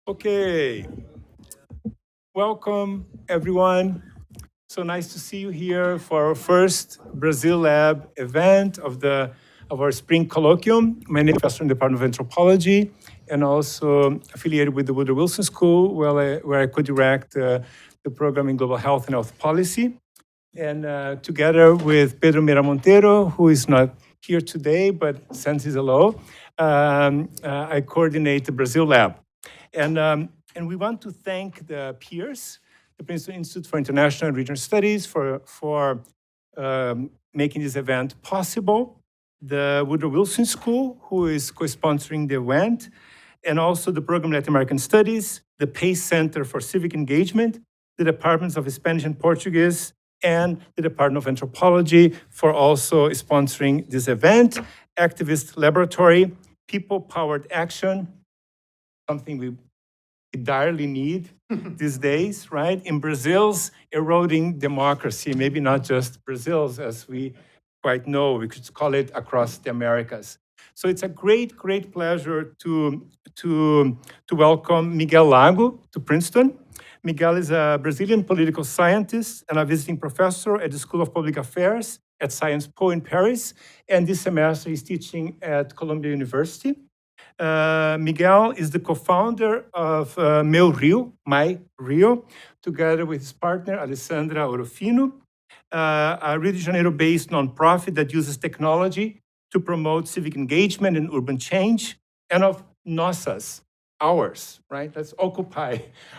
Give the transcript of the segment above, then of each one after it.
Okay, welcome everyone. So nice to see you here for our first Brazil Lab event of our spring colloquium. My name is Professor in the Department of Anthropology and also affiliated with the Woodrow Wilson School, where I co-direct the program in Global Health and Health Policy. And together with Pedro Mira Monteiro, who is not here today, but sends his hello, I coordinate the Brazil Lab. And we want to thank the peers, the Princeton Institute for International and Regional Studies, for making this event possible, the Woodrow Wilson School, who is co-sponsoring the event, and also the Program Latin American Studies, the PACE Center for Civic Engagement, the Departments of Spanish and Portuguese, and the Department of Anthropology for also sponsoring this event, Activist Laboratory, People Powered Action, something we direly need these days, right? In Brazil's eroding democracy, maybe not just Brazil's, as we quite know, we could call it across the Americas. So it's a great, great pleasure to welcome Miguel Lago to Princeton. Miguel is a Brazilian political scientist and a visiting professor at the School of Public Affairs at Sciences Po in Paris. And this semester he's teaching at Columbia University. Miguel is the co-founder of Meu Rio, My Rio, together with his partner, Alessandra Orofino, a Rio de Janeiro-based nonprofit that uses technology to promote civic engagement and urban change, and of Nossas, ours, right? Let's occupy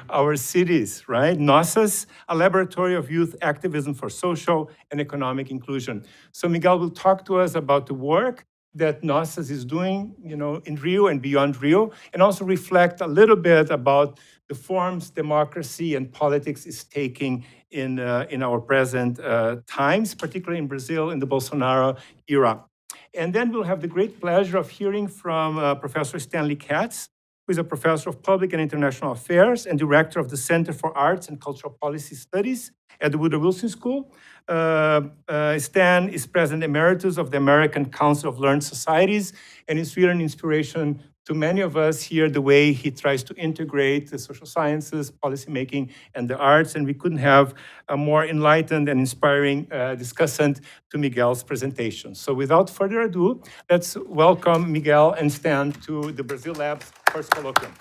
our cities, right? Nossas, a laboratory of youth activism for social and economic inclusion. So Miguel will talk to us about the work that Nossas is doing, in Rio and beyond Rio, and also reflect a little bit about the forms democracy and politics is taking in our present times, particularly in Brazil in the Bolsonaro era. And then we'll have the great pleasure of hearing from Professor Stanley Katz, who is a professor of public and international affairs and director of the Center for Arts and Cultural Policy Studies at the Woodrow Wilson School. Stan is president emeritus of the American Council of Learned Societies, and is really an inspiration to many of us here, the way he tries to integrate the social sciences, policymaking, and the arts. And we couldn't have a more enlightened and inspiring discussant to Miguel's presentation. So without further ado, let's welcome Miguel and Stan to the Brazil Lab's first colloquium.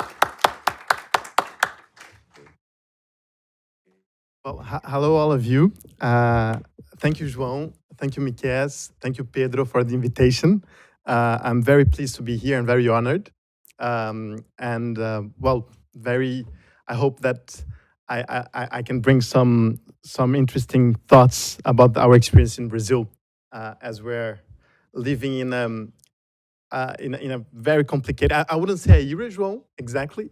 Well, hello, all of you. Thank you, João. Thank you, Miguel. Thank you, Pedro, for the invitation. I'm very pleased to be here and very honored. I hope that I can bring some interesting thoughts about our experience in Brazil as we're living in a very complicated. I wouldn't say a year, João, exactly,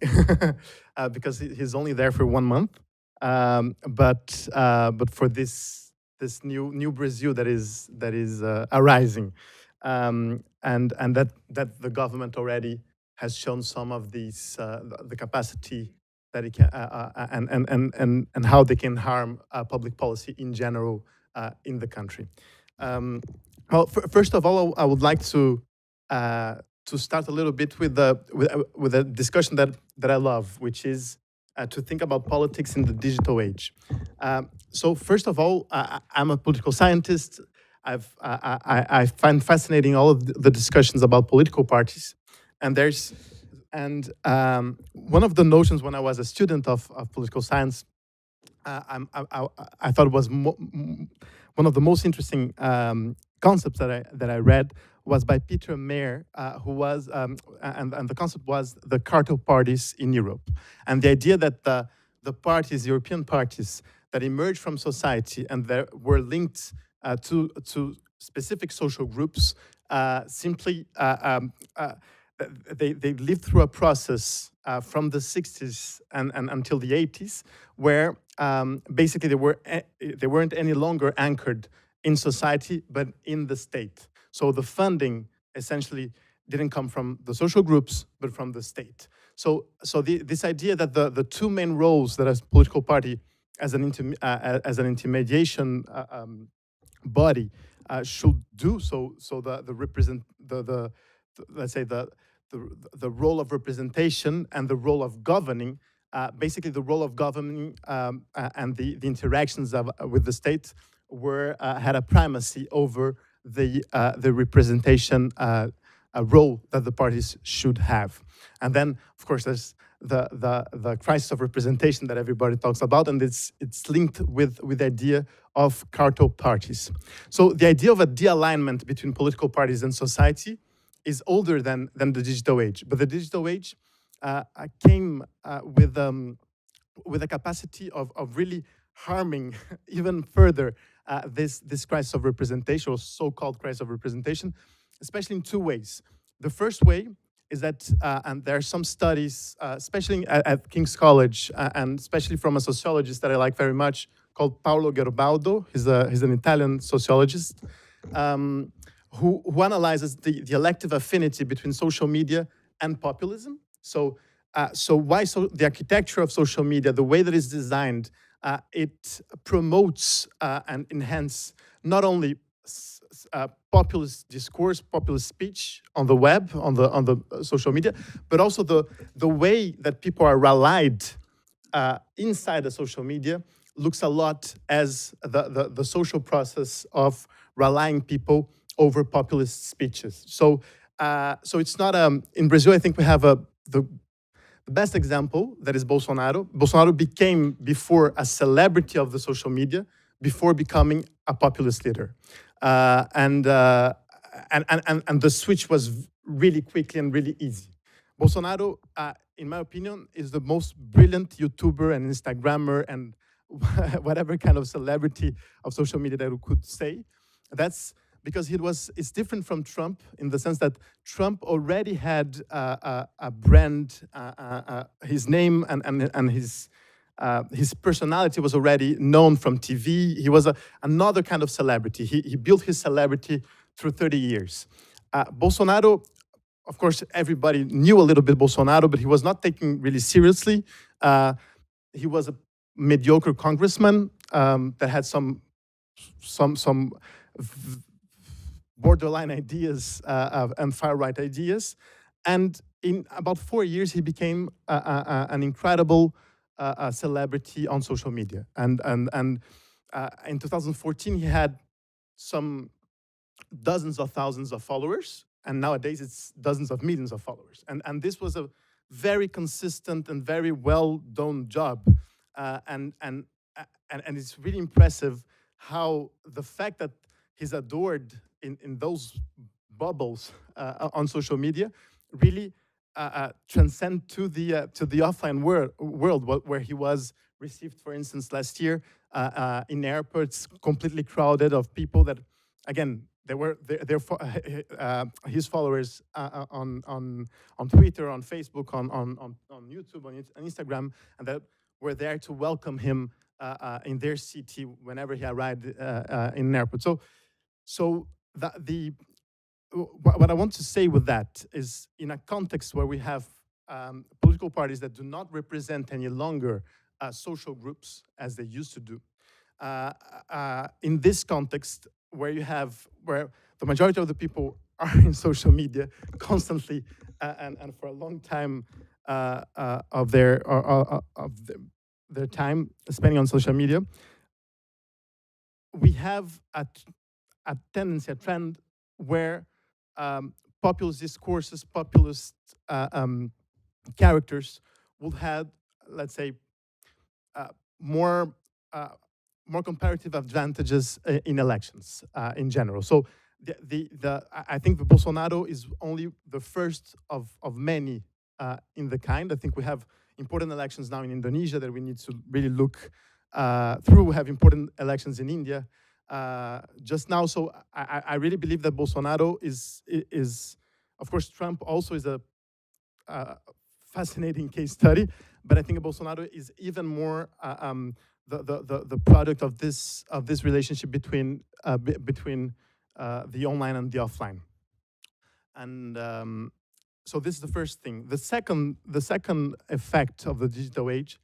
because he's only there for 1 month. But for this new Brazil that is arising, and that the government already has shown some of these the capacity that it can and how they can harm public policy in general in the country. First of all, I would like to start a little bit with a discussion that I love, which is to think about politics in the digital age. So first of all, I'm a political scientist. I find fascinating all of the discussions about political parties, and one of the notions when I was a student of political science, I thought it was one of the most interesting concepts that I read was by Peter Mayer, who was, and the concept was the cartel parties in Europe. And the idea that the parties, European parties, that emerged from society and that were linked to specific social groups, simply, they lived through a process from the 60s and until the 80s, where basically they weren't any longer anchored in society, but in the state. So the funding essentially didn't come from the social groups, but from the state. So this idea that the two main roles that a political party as an intermediation body should do, so the let's say the the role of representation and the role of governing. Basically, the role of governing and the interactions with the state had a primacy over the representation role that the parties should have. And then, of course, there's the crisis of representation that everybody talks about, and it's linked with the idea of cartel parties. So the idea of a de-alignment between political parties and society is older than the digital age. But the digital age came with a capacity of really harming even further this crisis of representation, or so-called crisis of representation, especially in two ways. The first way is that, and there are some studies, especially at King's College, and especially from a sociologist that I like very much, called Paolo Gerbaldo. He's an Italian sociologist, who analyzes the elective affinity between social media and populism. So the architecture of social media, the way that it's designed, it promotes and enhances not only populist discourse, populist speech on the web, on the social media, but also the way that people are rallied inside the social media looks a lot as the social process of rallying people over populist speeches. So it's not in Brazil. I think we have the best example, that is Bolsonaro. Bolsonaro became, before, a celebrity of the social media, before becoming a populist leader. And the switch was really quickly and really easy. Bolsonaro, in my opinion, is the most brilliant YouTuber and Instagrammer and whatever kind of celebrity of social media that we could say. That's because it's different from Trump in the sense that Trump already had a brand, his name and his personality was already known from TV. He was another kind of celebrity. He built his celebrity through 30 years. Bolsonaro, of course, everybody knew a little bit Bolsonaro, but he was not taken really seriously. He was a mediocre congressman that had some borderline ideas and far-right ideas. And in about 4 years, he became an incredible celebrity on social media. And in 2014, he had some dozens of thousands of followers, and nowadays it's dozens of millions of followers. And this was a very consistent and very well-done job. And it's really impressive how the fact that he's adored in those bubbles on social media really transcend to the offline world, where he was received, for instance, last year in airports, completely crowded of people that, again, his followers on Twitter, on Facebook, on YouTube, on Instagram, and that were there to welcome him in their city whenever he arrived in an airport. So what I want to say with that is, in a context where we have political parties that do not represent any longer social groups as they used to do, in this context where the majority of the people are in social media constantly and for a long time of their time spending on social media, we have a tendency, a trend where populist discourses, populist characters will have, let's say, more comparative advantages in elections in general. So I think that Bolsonaro is only the first of many in the kind. I think we have important elections now in Indonesia that we need to really look through. We have important elections in India just now. So I really believe that Bolsonaro is of course, Trump also is a fascinating case study, but I think Bolsonaro is even more the product of this relationship between the online and the offline. And so this is the first thing. The second effect of the digital age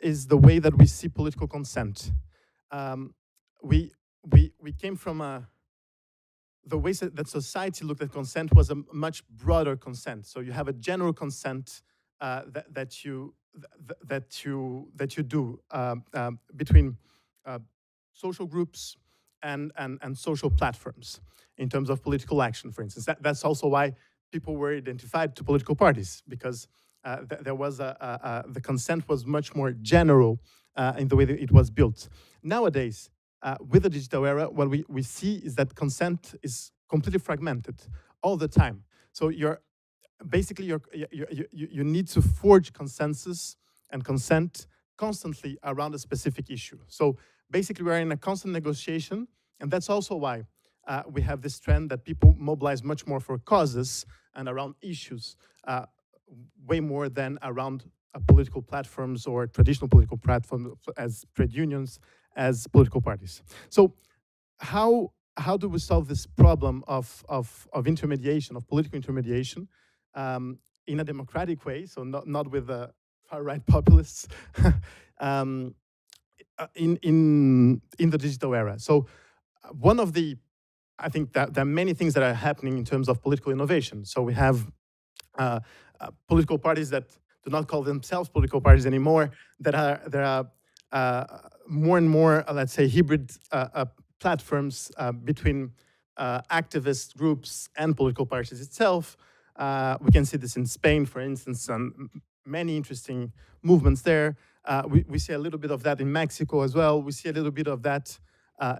is the way that we see political consent. We came from the way that society looked at consent was a much broader consent. So you have a general consent that you do between uh, social groups and social platforms in terms of political action, for instance. That's also why people were identified to political parties, because there was the consent was much more general in the way that it was built. Nowadays, with the digital era, what we see is that consent is completely fragmented all the time. So you need to forge consensus and consent constantly around a specific issue. So basically, we're in a constant negotiation, and that's also why we have this trend that people mobilize much more for causes and around issues, way more than around political platforms or traditional political platforms as trade unions, as political parties. So how do we solve this problem of intermediation, of political intermediation, in a democratic way? So not with the far right populists, um, in the digital era. So one of the I think that there are many things that are happening in terms of political innovation. So we have political parties that do not call themselves political parties anymore, that are more and more, let's say, hybrid platforms between activist groups and political parties itself. We can see this in Spain, for instance, and many interesting movements there. We see a little bit of that in Mexico as well. We see a little bit of that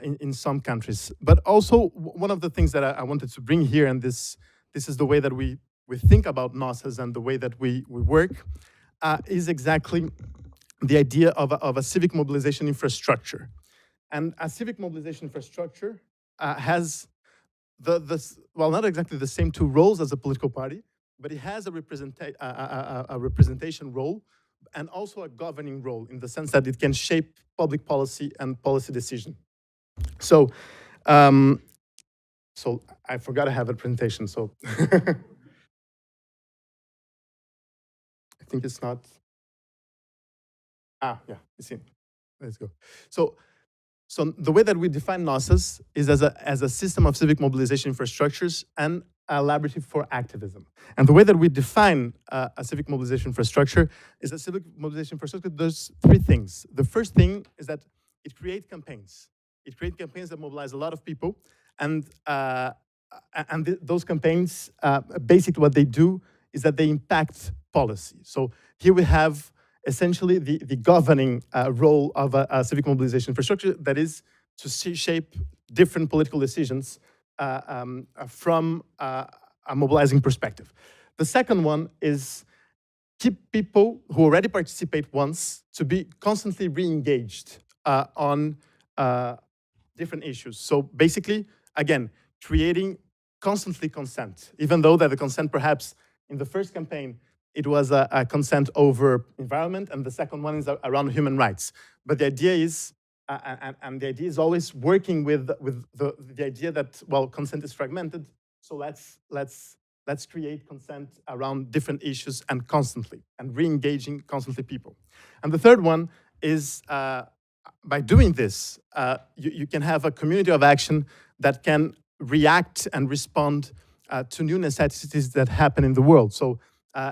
in some countries. But also, one of the things that I wanted to bring here, and this is the way that we think about Nossas and the way that we work, is exactly the idea of a civic mobilization infrastructure. And a civic mobilization infrastructure has well, not exactly the same two roles as a political party, but it has a representation role and also a governing role, in the sense that it can shape public policy and policy decision. So, so I forgot I have a presentation. So I think it's not. Yeah, you see. Let's go. So the way that we define Nossas is as a system of civic mobilization infrastructures and a laboratory for activism. And the way that we define a civic mobilization infrastructure is a civic mobilization infrastructure does three things. The first thing is that it creates campaigns. It creates campaigns that mobilize a lot of people, and those campaigns, basically what they do is that they impact policy. So here we have essentially the governing role of a civic mobilization infrastructure, that is to shape different political decisions from a mobilizing perspective. The second one is keep people who already participate once to be constantly re-engaged on different issues. So basically, again, creating constantly consent, even though that the consent perhaps in the first campaign it was a consent over environment, and the second one is around human rights. But the idea is, and the idea is always working with the idea that, well, consent is fragmented, so let's create consent around different issues and constantly, and re-engaging constantly people. And the third one is, by doing this, you can have a community of action that can react and respond to new necessities that happen in the world. So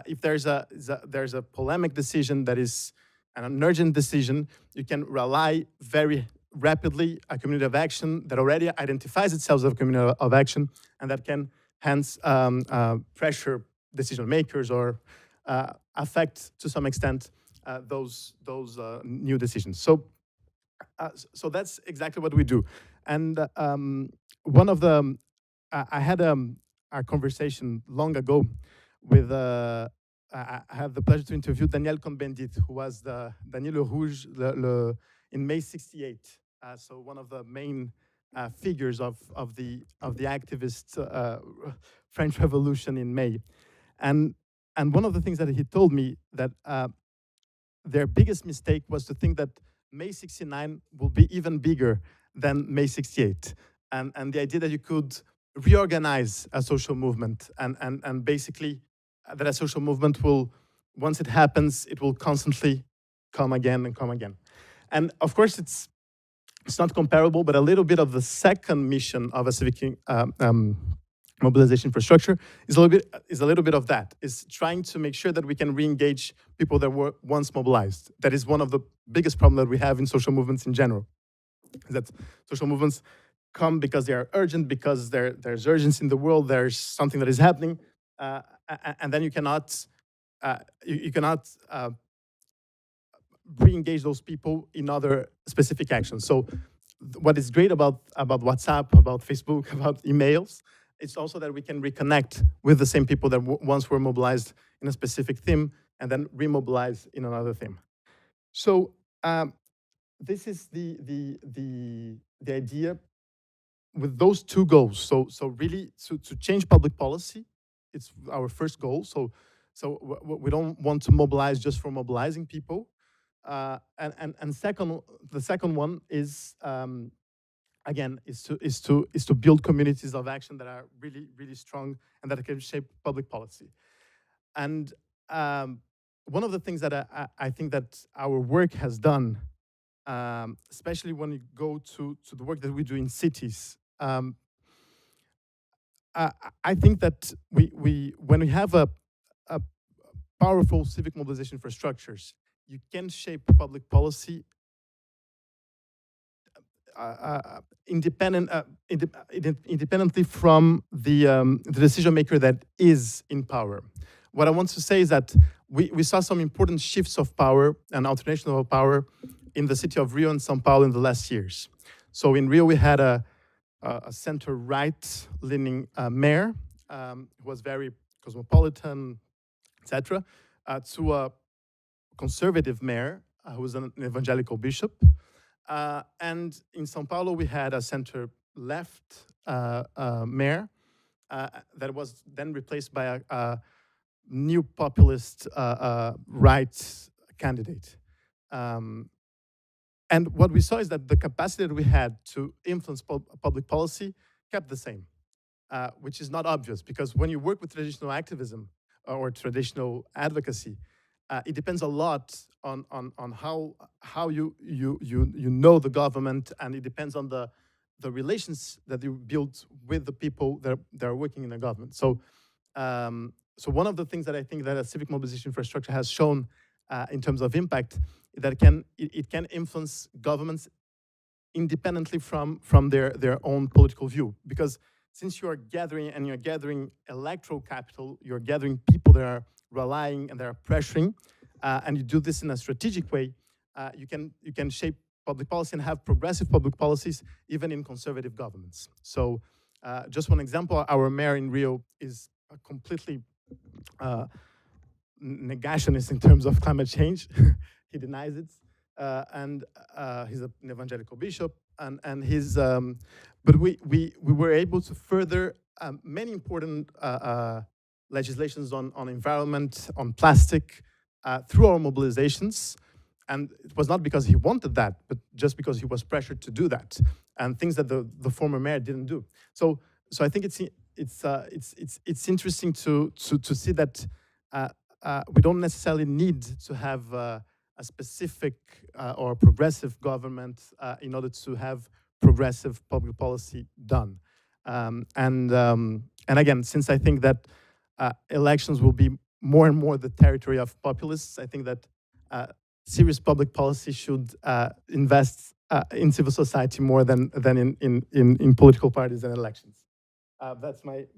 if there's a polemic decision that is an urgent decision, you can rely very rapidly a community of action that already identifies itself as a community of action, and that can hence pressure decision makers or affect to some extent those new decisions. So that's exactly what we do. And one of the I had a conversation long ago with I had the pleasure to interview Daniel Cohn-Bendit, who was the Daniel Le Rouge in May '68. So one of the main figures of the activist French Revolution in May, and one of the things that he told me, that their biggest mistake was to think that May '69 will be even bigger than May '68, and the idea that you could reorganize a social movement, and basically that a social movement will, once it happens, it will constantly come again and come again. And of course, it's not comparable, but a little bit of the second mission of a civic mobilization infrastructure is a little bit of that. Is trying to make sure that we can re-engage people that were once mobilized. That is one of the biggest problems that we have in social movements in general. Is that social movements come because they are urgent, because there's urgency in the world, there's something that is happening, and then you cannot you cannot re-engage those people in other specific actions. So what is great about WhatsApp, about Facebook, about emails, it's also that we can reconnect with the same people that once were mobilized in a specific theme and then remobilize in another theme. So this is the idea with those two goals. So really to change public policy, it's our first goal. So we don't want to mobilize just for mobilizing people. And second, the second one is again is to build communities of action that are really strong and that can shape public policy. And one of the things that I think that our work has done, especially when you go to the work that we do in cities, I think that we when we have a powerful civic mobilization infrastructures, you can shape public policy independently from the decision maker that is in power. What I want to say is that we saw some important shifts of power and alternation of power in the city of Rio and São Paulo in the last years. So in Rio, we had a center-right leaning mayor who was very cosmopolitan, etc., to a conservative mayor who was an evangelical bishop. And in São Paulo, we had a center-left mayor that was then replaced by a new populist right candidate. And what we saw is that the capacity that we had to influence public policy kept the same, which is not obvious because when you work with traditional activism or traditional advocacy, it depends a lot on how you know the government, and it depends on the relations that you build with the people that are working in the government. So so one of the things that I think that a civic mobilization infrastructure has shown in terms of impact that it can influence governments independently from their own political view. Because since you are gathering and you're gathering electoral capital, you're gathering people that are relying and that are pressuring, and you do this in a strategic way, you can shape public policy and have progressive public policies even in conservative governments. So just one example, our mayor in Rio is a completely negationist in terms of climate change. He denies it, and he's an evangelical bishop, and he's. But we were able to further many important legislations on environment, on plastic, through our mobilizations, and it was not because he wanted that, but just because he was pressured to do that, and things that the former mayor didn't do. So I think it's interesting to see that. We don't necessarily need to have a specific or progressive government in order to have progressive public policy done. And again, since I think that elections will be more and more the territory of populists, I think that serious public policy should invest in civil society more than in political parties and elections. That's my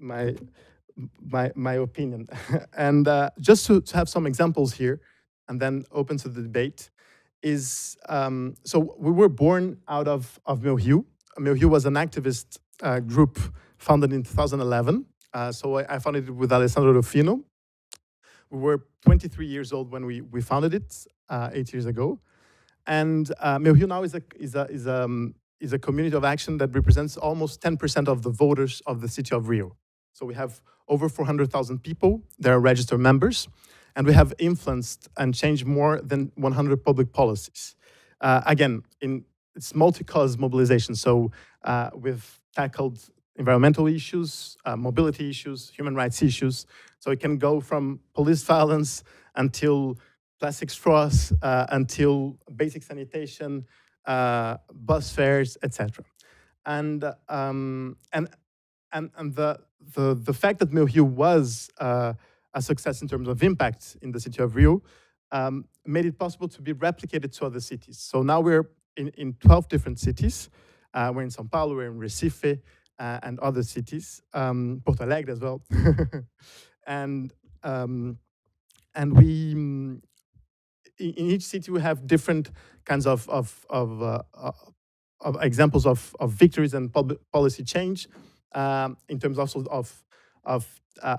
opinion. And just to have some examples here, and then open to the debate, is so we were born out of Meu. Meu was an activist group founded in 2011. So I founded it with Alessandro Rufino. We were 23 years old when we founded it 8 years ago. And Meu now is a community of action that represents almost 10% of the voters of the city of Rio. So we have over 400,000 people that are registered members, and we have influenced and changed more than 100 public policies. Again, it's multi-cause mobilization, so we've tackled environmental issues, mobility issues, human rights issues. So it can go from police violence until plastic straws, until basic sanitation, bus fares, etc. And the fact that Meu Rio was a success in terms of impact in the city of Rio made it possible to be replicated to other cities. So now we're in 12 different cities. We're in São Paulo, we're in Recife, and other cities, Porto Alegre as well. and um, and in each city we have different kinds of examples of victories and public policy change, in terms also of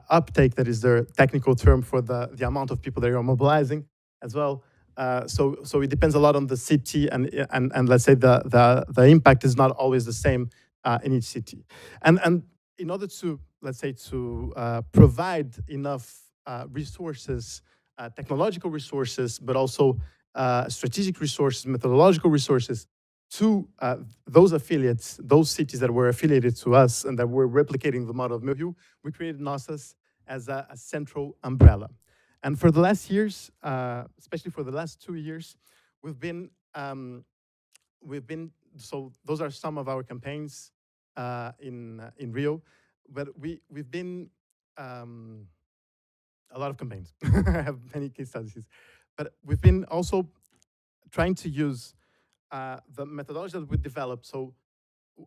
uptake, that is their technical term for the amount of people that you're mobilizing as well. So it depends a lot on the city, and let's say the impact is not always the same in each city. And in order to, let's say, to provide enough resources, technological resources, but also strategic resources, methodological resources to those affiliates, those cities that were affiliated to us and that were replicating the model of Mil, we created Nossas as a central umbrella. And for the last years, especially for the last 2 years, we've been, so those are some of our campaigns in Rio, but we've been, a lot of campaigns. I have many case studies, but we've been also trying to use the methodology that we developed. So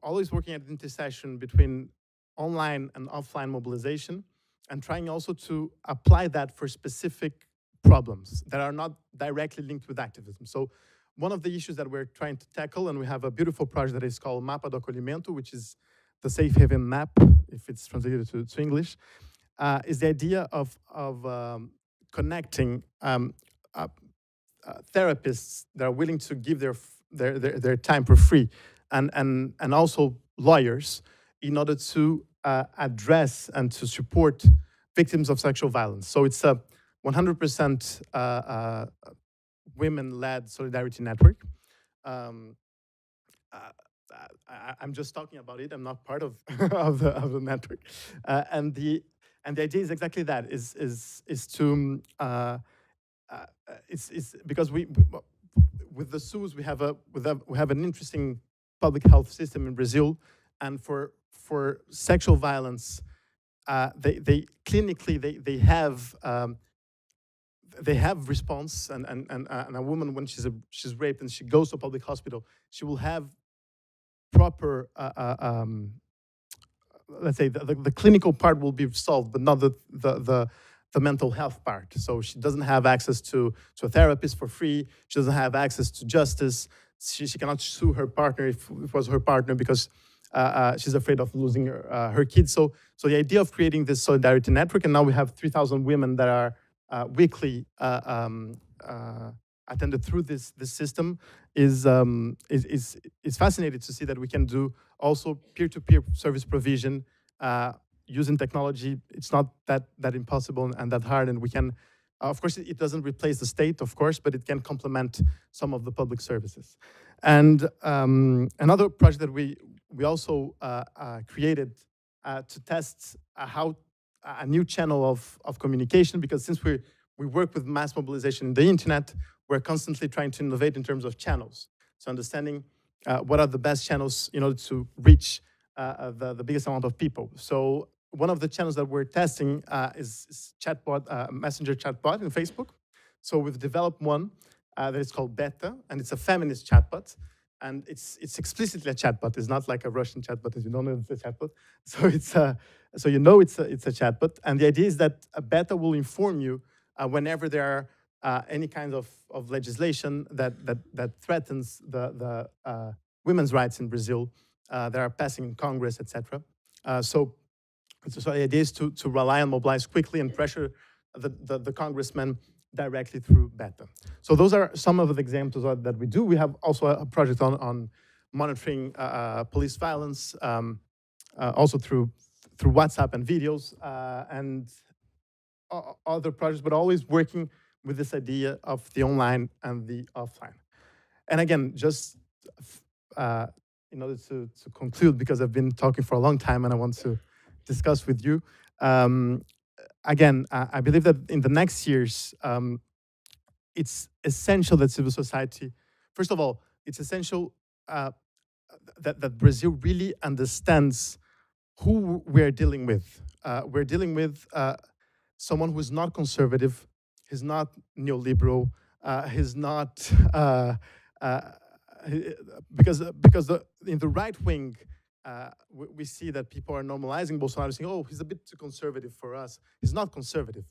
always working at the intersection between online and offline mobilization, and trying also to apply that for specific problems that are not directly linked with activism. So one of the issues that we're trying to tackle, and we have a beautiful project that is called Mapa do Acolhimento, which is the safe haven map, if it's translated to English, is the idea of connecting therapists that are willing to give their time for free, and also lawyers, in order to address and to support victims of sexual violence. So it's a 100% women-led solidarity network. Um, I'm just talking about it. I'm not part of of the network, and the idea is exactly that: is to it's because we with the SUS we have an interesting public health system in Brazil, and for sexual violence, they clinically they have response, and a woman, when she's raped and she goes to a public hospital, she will have proper let's say the clinical part will be solved, but not the mental health part. So she doesn't have access to a therapist for free. She doesn't have access to justice. She cannot sue her partner if it was her partner, because she's afraid of losing her kids. So the idea of creating this solidarity network, and now we have 3,000 women that are weekly attended through this system, is fascinating to see that we can do also peer-to-peer service provision using technology. It's not that impossible and that hard, and we can. Of course, it doesn't replace the state, of course, but it can complement some of the public services. And another project that we also created to test how a new channel of communication, because since we work with mass mobilization in the internet, we're constantly trying to innovate in terms of channels. So understanding what are the best channels in order to reach the biggest amount of people. So one of the channels that we're testing is chatbot, messenger chatbot in Facebook. So we've developed one that is called Beta, and it's a feminist chatbot. And it's explicitly a chatbot. It's not like a Russian chatbot, as you don't know it's a chatbot. So it's so you know it's a chatbot. And the idea is that a Beta will inform you whenever there are any kind of legislation that threatens the women's rights in Brazil that are passing in Congress, etc. So the idea is to rely and mobilize quickly and pressure the congressmen directly through Beta. So those are some of the examples that we do. We have also a project on monitoring police violence, also through WhatsApp and videos, and other projects, but always working with this idea of the online and the offline. And again, just in order to conclude, because I've been talking for a long time and I want to discuss with you, again, I believe that in the next years, it's essential that civil society, first of all, it's essential that Brazil really understands who we're dealing with. We're dealing with someone who's not conservative, he's not neoliberal, he's not uh, in the right wing. We see that people are normalizing Bolsonaro, saying, "Oh, he's a bit too conservative for us." He's not conservative.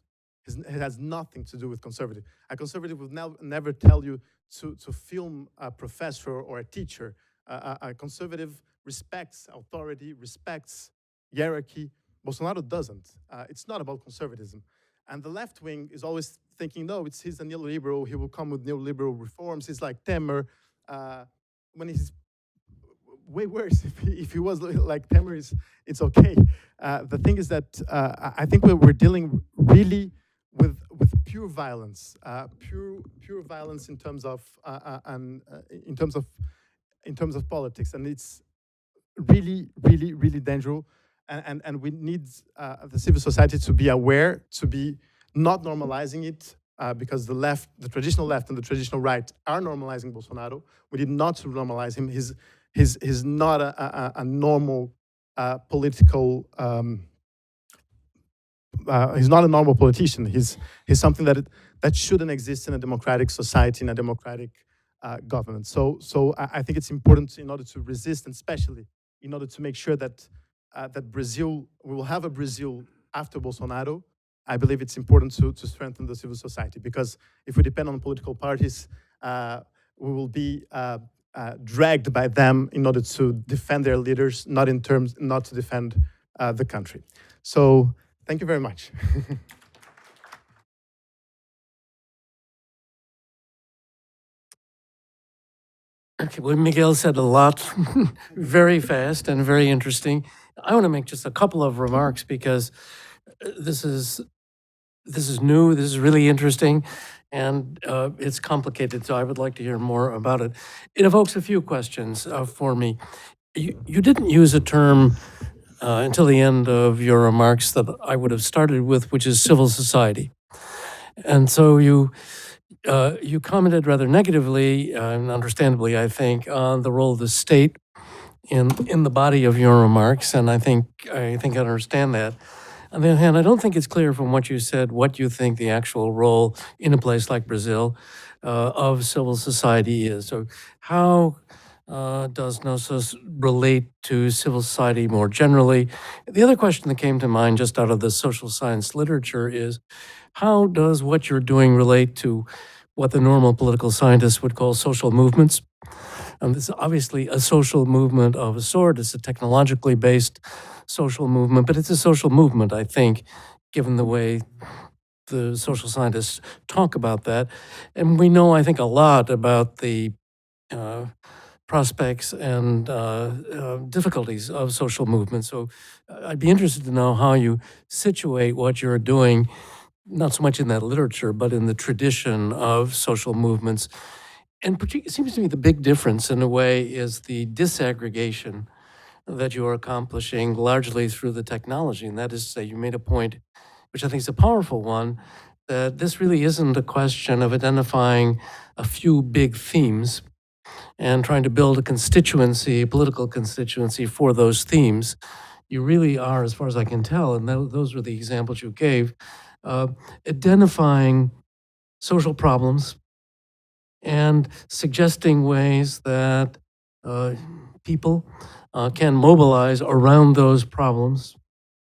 It has nothing to do with conservative. A conservative would never tell you to film a professor or a teacher. A conservative respects authority, respects hierarchy. Bolsonaro doesn't. It's not about conservatism. And the left wing is always thinking, no, he's a neoliberal, he will come with neoliberal reforms. He's like Temer. When he's way worse, if he was like Temer, it's okay. The thing is that I think we're dealing really with pure violence, pure violence in terms of in terms of politics, and it's really dangerous. And we need the civil society to be aware, to be not normalizing it, because the left, the traditional left and the traditional right are normalizing Bolsonaro. We need not to normalize him. He's not a normal political. He's not a normal politician. He's something that shouldn't exist in a democratic society, in a democratic government. So I think it's important, in order to resist, and especially in order to make sure that Brazil, we will have a Brazil after Bolsonaro. I believe it's important to strengthen the civil society, because if we depend on political parties, we will be dragged by them in order to defend their leaders, not to defend the country. So thank you very much. Okay, well, Miguel said a lot, very fast and very interesting. I want to make just a couple of remarks, because this is new, this is really interesting, and it's complicated, so I would like to hear more about it. It evokes a few questions for me. You didn't use a term until the end of your remarks that I would have started with, which is civil society. And so you commented rather negatively, and understandably, I think, on the role of the state in the body of your remarks, and I think I understand that. On the other hand, I don't think it's clear from what you said what you think the actual role in a place like Brazil of civil society is. So how does Nossas relate to civil society more generally? The other question that came to mind just out of the social science literature is, how does what you're doing relate to what the normal political scientists would call social movements? This is obviously a social movement of a sort. It's a technologically based social movement, but it's a social movement, I think, given the way the social scientists talk about that. And we know, I think, a lot about the prospects and difficulties of social movements. So I'd be interested to know how you situate what you're doing, not so much in that literature, but in the tradition of social movements. And it seems to me the big difference, in a way, is the disaggregation that you are accomplishing largely through the technology. And that is to say, you made a point, which I think is a powerful one, that this really isn't a question of identifying a few big themes and trying to build a constituency, political constituency for those themes. You really are, as far as I can tell, and those were the examples you gave, identifying social problems and suggesting ways that people can mobilize around those problems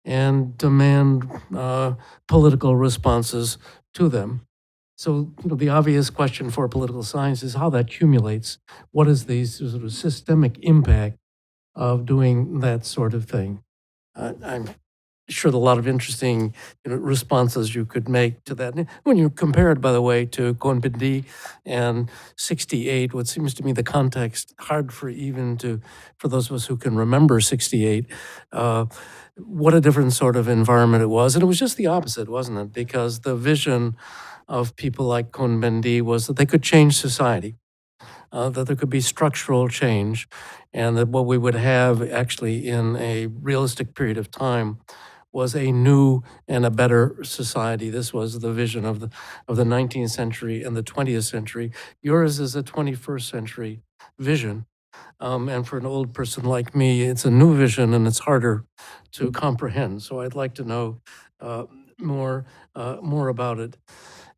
and demand political responses to them. So, the obvious question for political science is how that accumulates. What is the sort of systemic impact of doing that sort of thing? I'm sure there are a lot of interesting responses you could make to that. When you compare it, by the way, to Cohn-Bendit and 68, what seems to me the context hard for those of us who can remember 68, what a different sort of environment it was. And it was just the opposite, wasn't it? Because the vision of people like Cohn-Bendit was that they could change society, that there could be structural change, and that what we would have actually in a realistic period of time was a new and a better society. This was the vision of the 19th century and the 20th century. Yours is a 21st century vision. And for an old person like me, it's a new vision and it's harder to comprehend. So I'd like to know uh, more, more about it.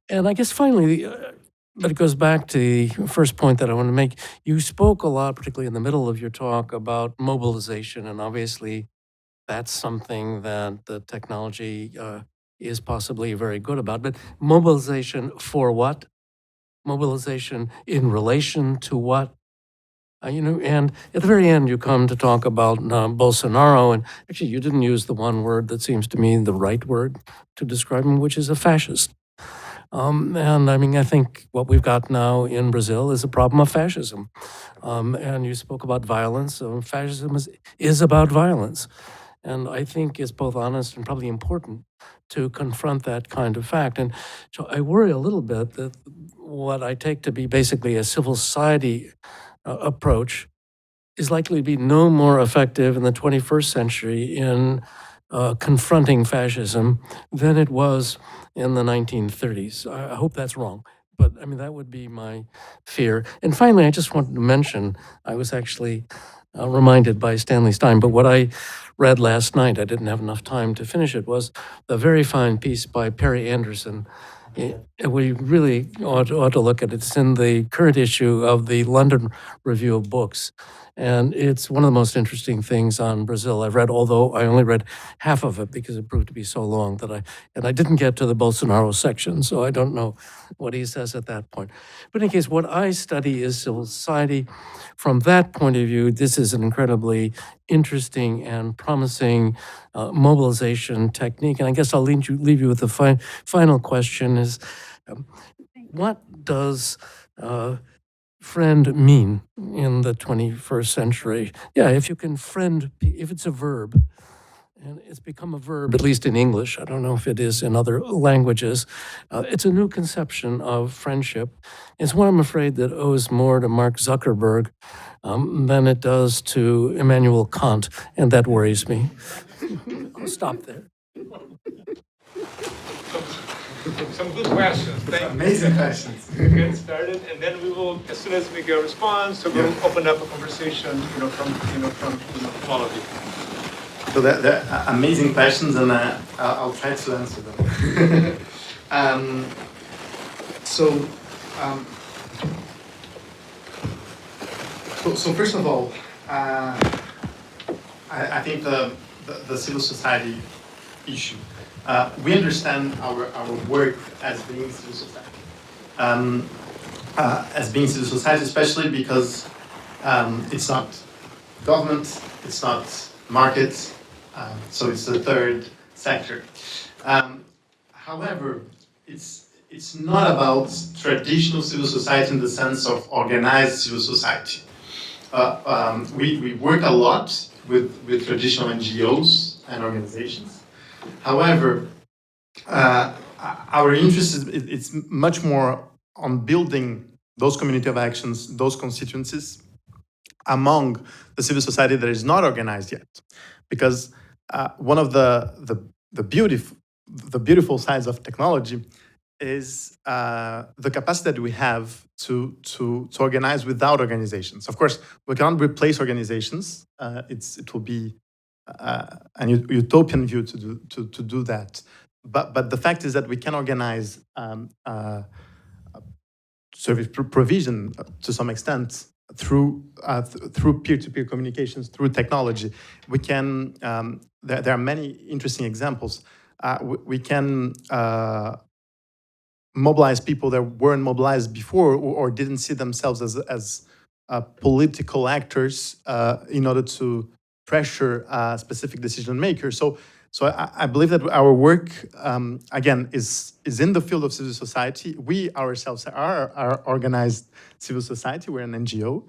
And I guess finally, but it goes back to the first point that I want to make. You spoke a lot, particularly in the middle of your talk, about mobilization, and obviously that's something that the technology is possibly very good about. But mobilization for what? Mobilization in relation to what? And at the very end, you come to talk about Bolsonaro, and actually, you didn't use the one word that seems to me the right word to describe him, which is a fascist. And I mean, I think what we've got now in Brazil is a problem of fascism. And you spoke about violence. Fascism is about violence. And I think it's both honest and probably important to confront that kind of fact. And so I worry a little bit that what I take to be basically a civil society approach is likely to be no more effective in the 21st century in confronting fascism than it was in the 1930s. I hope that's wrong, but I mean, that would be my fear. And finally, I just wanted to mention, I was actually reminded by Stanley Stein, but what I read last night, I didn't have enough time to finish it, was the very fine piece by Perry Anderson. We really ought to look at it. It's in the current issue of the London Review of Books. And it's one of the most interesting things on Brazil I've read, although I only read half of it because it proved to be so long that I didn't get to the Bolsonaro section, so I don't know what he says at that point. But in any case, what I study is civil society. From that point of view, this is an incredibly interesting and promising mobilization technique. And I guess I'll leave you with the final question is, what does friend mean in the 21st century? Yeah, if you can friend, if it's a verb, and it's become a verb, at least in English, I don't know if it is in other languages, it's a new conception of friendship. It's one I'm afraid that owes more to Mark Zuckerberg than it does to Immanuel Kant, and that worries me. I'll stop there. Some good questions. Thank you. Amazing questions. We'll get started, and then we will, as soon as Miguel responds, so we'll open up a conversation, from all of you. So they're amazing questions, and I'll try to answer them. So first of all, I think the civil society issue. We understand our work as being civil society. Especially because it's not government, it's not market, so it's the third sector. However, it's not about traditional civil society in the sense of organized civil society. We work a lot with traditional NGOs and organizations. However, our interest is much more on building those community of actions, those constituencies among the civil society that is not organized yet. Because one of the beautiful sides of technology is the capacity that we have to organize without organizations. Of course, we can't replace organizations. It will be an utopian view to do that. But the fact is that we can organize service provision to some extent through peer-to-peer communications, through technology. We can. There are many interesting examples. We can mobilize people that weren't mobilized before or didn't see themselves as political actors in order to pressure specific decision makers. So I believe that our work, again, is in the field of civil society. We ourselves are organized civil society. We're an NGO.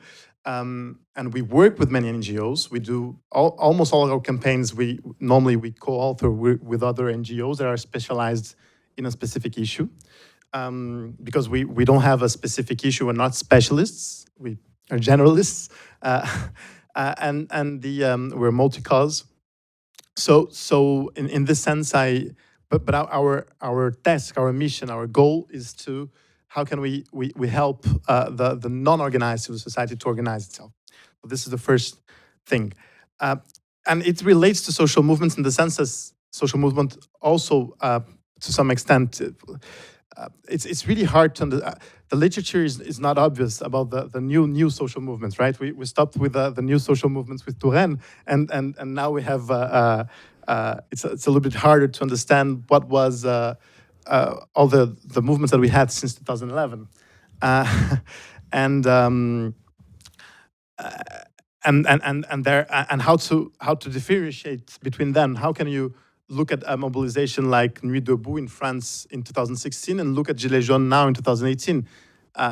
And we work with many NGOs. We do almost all of our campaigns. We co-author with other NGOs that are specialized in a specific issue. Because we don't have a specific issue. We're not specialists. We are generalists. We're multi-cause. So in this sense, but our task, our mission, our goal is to how can we help the non-organized civil society to organize itself? So this is the first thing. And it relates to social movements in the sense as social movement also, to some extent, it's really hard to the literature is not obvious about the new social movements, right? We stopped with the new social movements with Touraine, and now we have it's a little bit harder to understand what was all the movements that we had since 2011, and how to differentiate between them. How can you look at a mobilization like Nuit Debout in France in 2016 and look at Gilets jaunes now in 2018?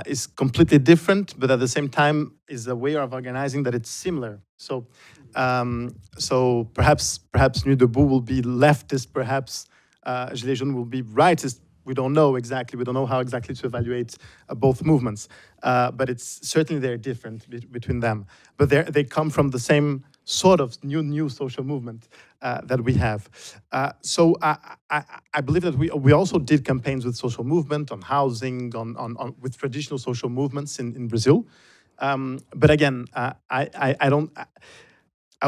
Is completely different, but at the same time is a way of organizing that it's similar. So, so perhaps Nuit Debout will be leftist, perhaps Gilets jaunes will be rightist. We don't know exactly. We don't know how exactly to evaluate both movements. But it's certainly they're different between them. But they come from the same sort of new social movement that we have. So I believe that we also did campaigns with social movement on housing, on with traditional social movements in Brazil. But again, I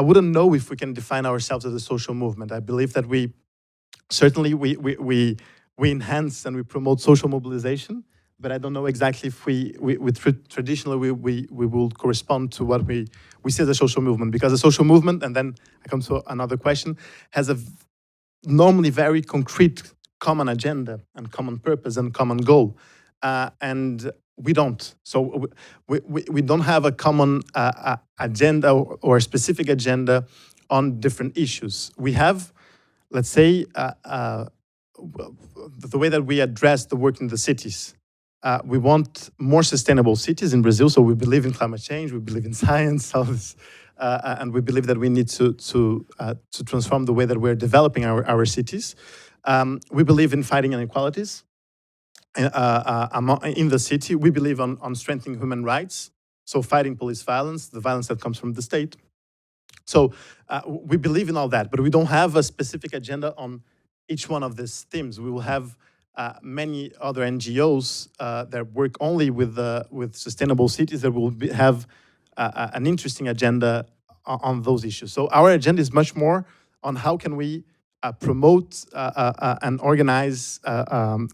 wouldn't know if we can define ourselves as a social movement. I believe that we certainly we enhance and we promote social mobilization, but I don't know exactly if traditionally we will correspond to what we see as a social movement, because a social movement, and then I come to another question, has a normally very concrete common agenda and common purpose and common goal, and we don't. So we don't have a common agenda or a specific agenda on different issues. We have, let's say, the way that we address the work in the cities. We want more sustainable cities in Brazil, so we believe in climate change, we believe in science, all this, and we believe that we need to transform the way that we're developing our cities. We believe in fighting inequalities in the city. We believe on strengthening human rights, so fighting police violence, the violence that comes from the state. So we believe in all that, but we don't have a specific agenda on each one of these themes. We will have many other NGOs that work only with sustainable cities that will have an interesting agenda on those issues. So our agenda is much more on how can we promote and organize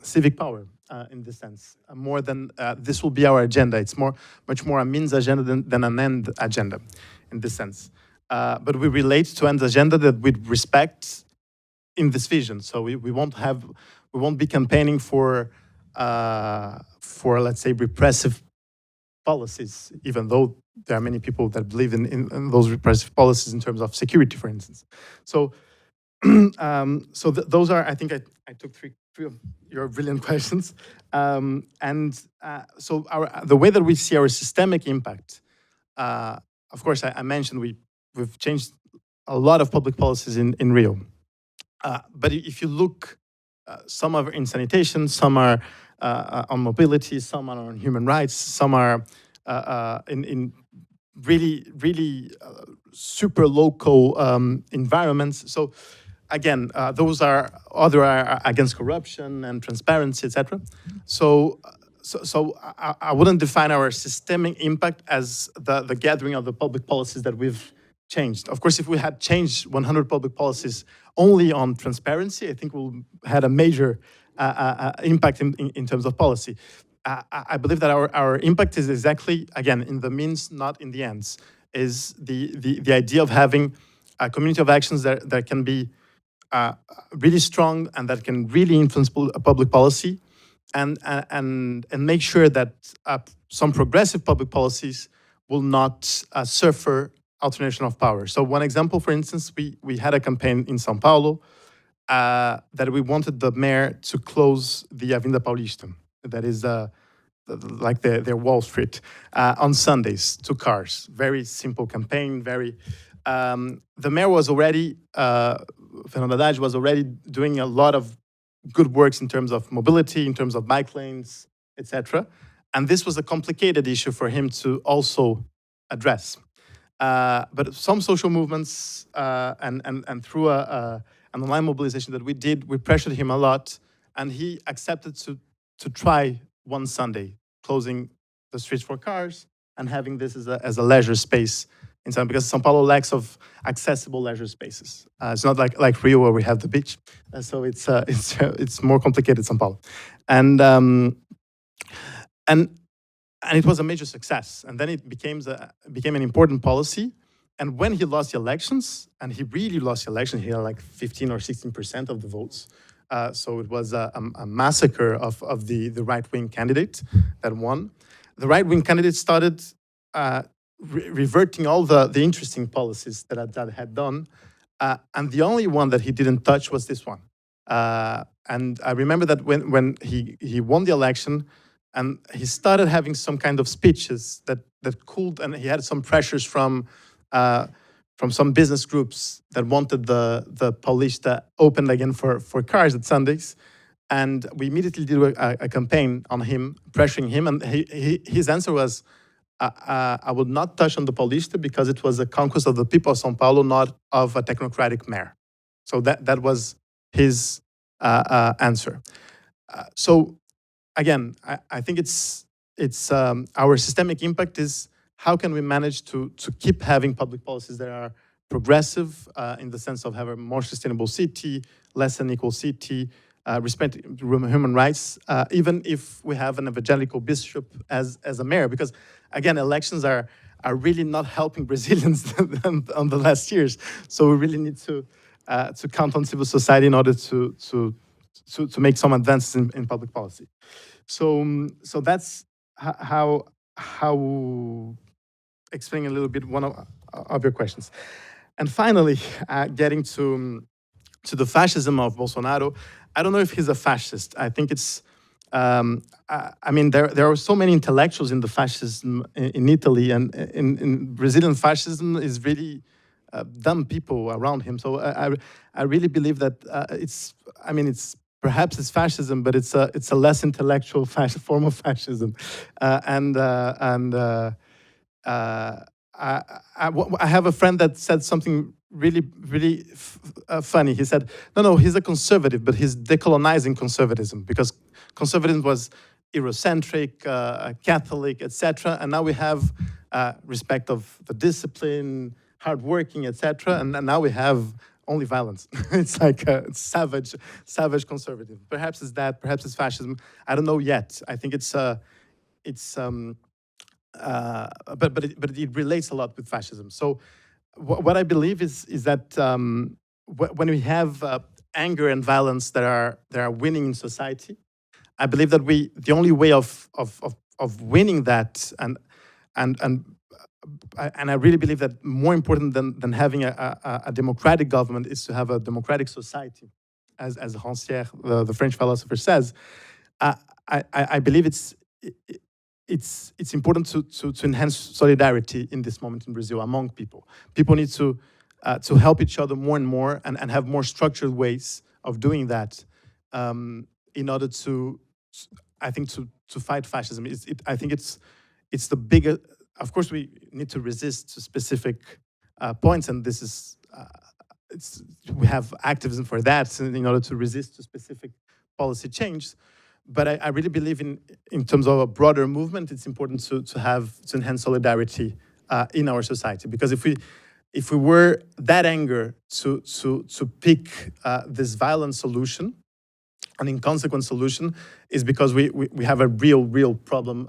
civic power in this sense. More than this will be our agenda. It's much more a means agenda than an end agenda in this sense. But we relate to end agenda that with respect in this vision. So we won't be campaigning for let's say repressive policies, even though there are many people that believe in those repressive policies in terms of security, for instance. So those are, I think I took three of your brilliant questions. So the way that we see our systemic impact, of course, I mentioned we've changed a lot of public policies in Rio. But if you look, some are in sanitation, some are on mobility, some are on human rights, some are in really super local environments. So again, those are against corruption and transparency, etc. So I wouldn't define our systemic impact as the gathering of the public policies that we've changed. Of course, if we had changed 100 public policies only on transparency, I think we'll had a major impact in terms of policy. I believe that our impact is exactly, again, in the means, not in the ends, is the idea of having a community of actions that can be really strong and that can really influence public policy and make sure that some progressive public policies will not suffer alternation of power. So one example, for instance, we had a campaign in São Paulo that we wanted the mayor to close the Avenida Paulista. That is like their Wall Street on Sundays to cars. Very simple campaign. The mayor was already, Fernando Haddad was already doing a lot of good works in terms of mobility, in terms of bike lanes, etc. And this was a complicated issue for him to also address. But some social movements and through an online mobilization that we did, we pressured him a lot, and he accepted to try one Sunday, closing the streets for cars and having this as a leisure space in São, because São Paulo lacks of accessible leisure spaces. It's not like Rio where we have the beach, so it's more complicated São Paulo, and and it was a major success. And then it became an important policy. And when he lost the elections, and he really lost the election, he had like 15 or 16% of the votes. So it was a massacre of the right-wing candidate that won. The right-wing candidate started reverting all the interesting policies that Haddad had done. And the only one that he didn't touch was this one. And I remember that when he won the election, and he started having some kind of speeches that cooled, and he had some pressures from some business groups that wanted the police to open again for cars at Sundays. And we immediately did a campaign on him, pressuring him. And his answer was, I would not touch on the Paulista because it was a conquest of the people of São Paulo, not of a technocratic mayor. So that was his answer. So again, I think it's our systemic impact is how can we manage to keep having public policies that are progressive in the sense of having a more sustainable city, less unequal city, respect human rights, even if we have an evangelical bishop as a mayor, because again, elections are really not helping Brazilians on the last years. So we really need to count on civil society in order to make some advances in public policy. So that's how explaining a little bit one of your questions. And finally, getting to the fascism of Bolsonaro, I don't know if he's a fascist. I think it's, I mean, there are so many intellectuals in the fascism in Italy, and in Brazilian fascism is really dumb people around him. So I really believe that it's perhaps it's fascism, but it's a less intellectual form of fascism, I have a friend that said something really funny. He said, no, he's a conservative, but he's decolonizing conservatism, because conservatism was Eurocentric, Catholic, etc. And now we have respect of the discipline, hardworking, etc. And now we have only violence. It's like it's savage conservative. Perhaps it's that, perhaps it's fascism. I don't know yet. I think but it relates a lot with fascism. So what I believe is that when we have anger and violence that are winning in society, I believe that the only way of winning that, and I really believe that more important than having a democratic government is to have a democratic society, as Rancière, the French philosopher, says. I believe it's important to enhance solidarity in this moment in Brazil among people. People need to help each other more and more, and have more structured ways of doing that in order to fight fascism. I think it's the bigger. Of course, we need to resist to specific points, and this is we have activism for that in order to resist to specific policy change. But I really believe in terms of a broader movement, it's important to enhance solidarity in our society, because if we were that anger to pick this violent solution, an inconsequent solution, is because we have a real problem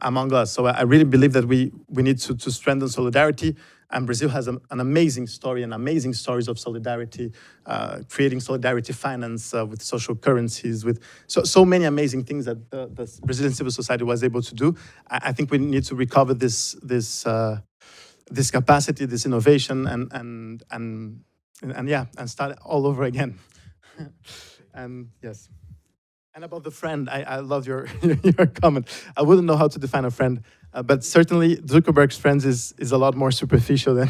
among us. So I really believe that we need to strengthen solidarity, and Brazil has an amazing story and amazing stories of solidarity, creating solidarity finance with social currencies, with so many amazing things that the Brazilian civil society was able to do. I think we need to recover this capacity, this innovation, and start all over again. And yes. And about the friend, I love your comment. I wouldn't know how to define a friend, but certainly Zuckerberg's friends is a lot more superficial than.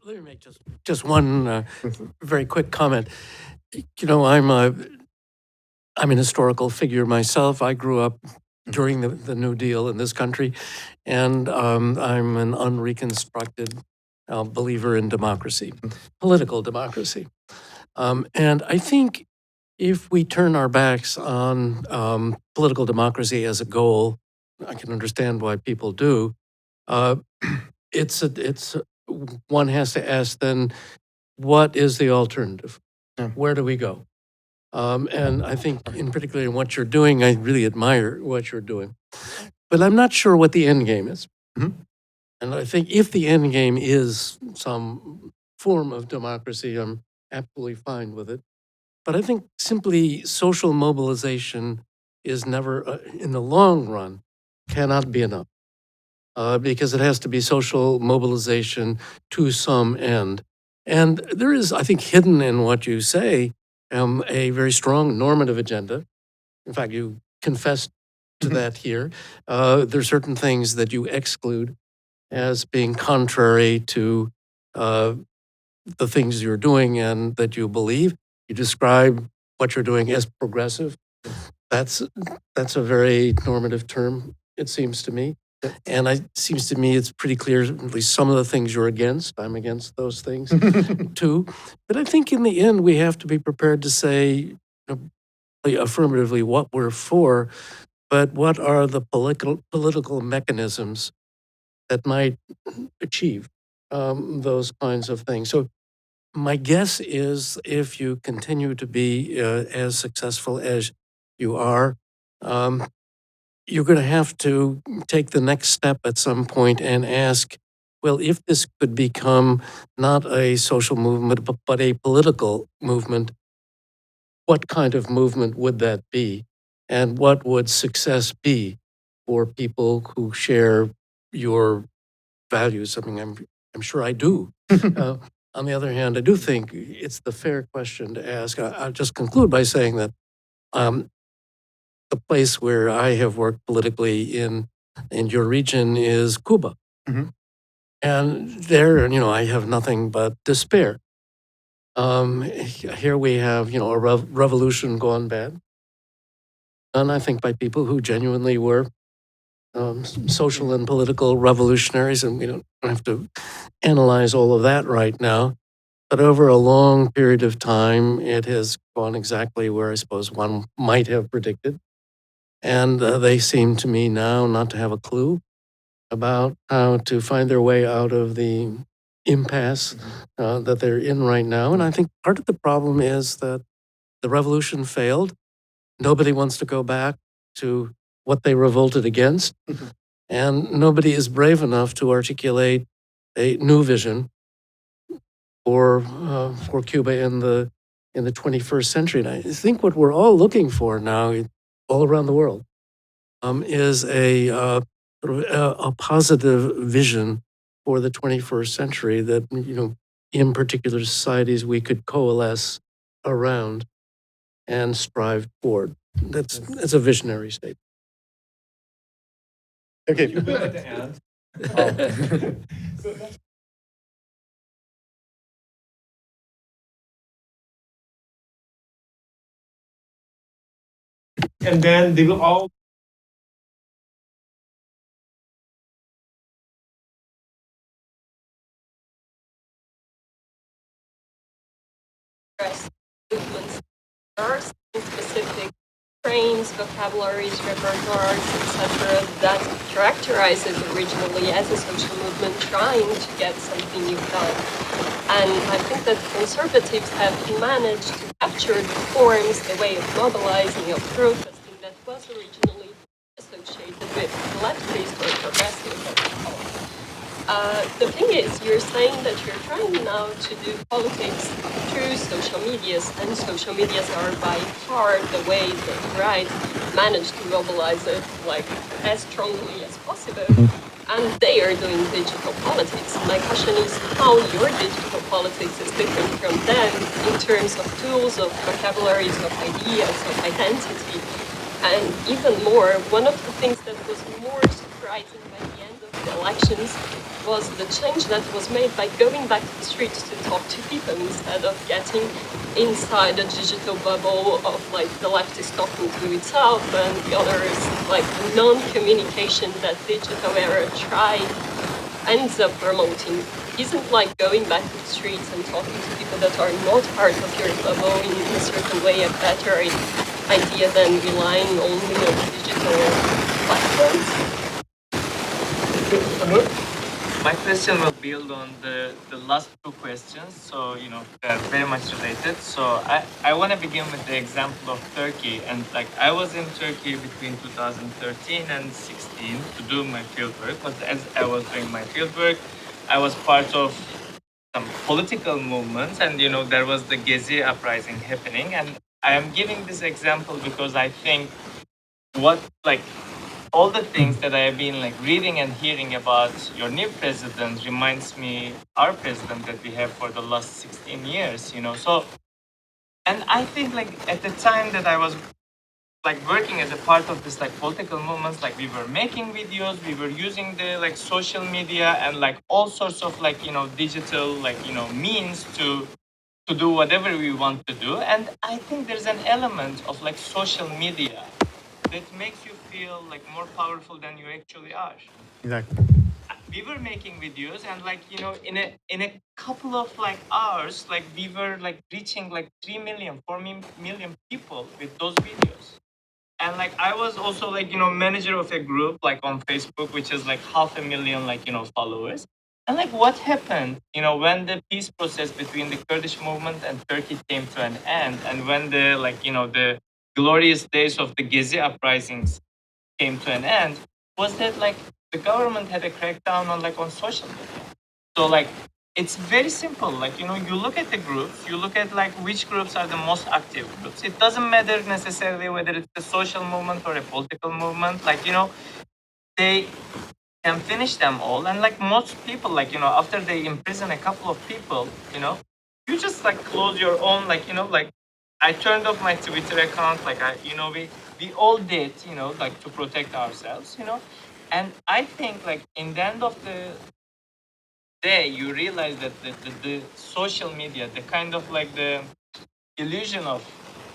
Let me make just one very quick comment. You know, I'm an historical figure myself. I grew up during the New Deal in this country, and I'm an unreconstructed believer in democracy, political democracy. And I think if we turn our backs on political democracy as a goal, I can understand why people do. Uh, one has to ask then, what is the alternative? Yeah. Where do we go? And I think, in particular, in what you're doing, I really admire what you're doing. But I'm not sure what the end game is. Mhm. And I think if the end game is some form of democracy, I'm absolutely fine with it. But I think simply social mobilization is never, in the long run, cannot be enough. Because it has to be social mobilization to some end. And there is, I think, hidden in what you say, a very strong normative agenda. In fact, you confessed to that here. There are certain things that you exclude as being contrary to the things you're doing and that you believe. You describe what you're doing as progressive. That's a very normative term, it seems to me. And it seems to me it's pretty clear, at least some of the things you're against. I'm against those things too. But I think in the end, we have to be prepared to say affirmatively what we're for, but what are the political mechanisms that might achieve those kinds of things. So my guess is if you continue to be as successful as you are, you're going to have to take the next step at some point and ask, well, if this could become not a social movement, but a political movement, what kind of movement would that be? And what would success be for people who share your values? I mean, I'm sure I do. On the other hand, I do think it's the fair question to ask. I'll just conclude by saying that the place where I have worked politically in your region is Cuba. Mhm. And there, I have nothing but despair. Here we have, a revolution gone bad. And I think by people who genuinely were social and political revolutionaries, and we don't have to analyze all of that right now. But over a long period of time, it has gone exactly where I suppose one might have predicted. And they seem to me now not to have a clue about how to find their way out of the impasse that they're in right now. And I think part of the problem is that the revolution failed. Nobody wants to go back to what they revolted against. And nobody is brave enough to articulate a new vision for Cuba in the 21st century. And I think what we're all looking for now, all around the world, is a positive vision for the 21st century that in particular societies we could coalesce around and strive toward. That's a visionary statement. Okay. You will at the end. And then they will all movements. There are some specific frames, vocabularies, repertoires, etc. that characterizes originally as a social movement trying to get something new done. And I think that conservatives have managed to capture the forms, the way of mobilizing, of protesting that was originally associated with leftist or progressive, as we call it. The thing is, you're saying that you're trying now to do politics through social medias, and social medias are by far the way the right managed to mobilize it like as strongly as possible. And they are doing digital politics. My question is how your digital politics is different from them in terms of tools, of vocabularies, of ideas, of identity. And even more, one of the things that was more surprising by the end of the elections was the change that was made by going back to the streets to talk to people instead of getting inside a digital bubble of like the left is talking to itself and the other is like the non-communication that digital era tried ends up promoting isn't like going back to the streets and talking to people that are not part of your bubble in a certain way a better idea than relying only on digital platforms? My question will build on the last two questions, so they're very much related. So I want to begin with the example of Turkey, and like I was in Turkey between 2013 and 16 to do my fieldwork. But as I was doing my fieldwork, I was part of some political movements, and there was the Gezi uprising happening. And I am giving this example because I think what all the things that I have been reading and hearing about your new president reminds me our president that we have for the last 16 years, So, and I think at the time that I was working as a part of this political movements, we were making videos, we were using the social media and all sorts of digital means to do whatever we want to do. And I think there's an element of social media that makes you feel more powerful than you actually are. Exactly. We were making videos, and in a couple of hours, we were reaching 3 million, 4 million people with those videos. And I was also manager of a group on Facebook, which is 500,000 followers. And what happened, when the peace process between the Kurdish movement and Turkey came to an end, and when the the glorious days of the Gezi uprisings came to an end, was that the government had a crackdown on social media. So it's very simple. You look at the groups, you look at which groups are the most active groups. It doesn't matter necessarily whether it's a social movement or a political movement. They can finish them all. And most people, after they imprison a couple of people, you just close your own, I turned off my Twitter account, we all did, to protect ourselves, And I think in the end of the day, you realize that the social media, the kind of the illusion of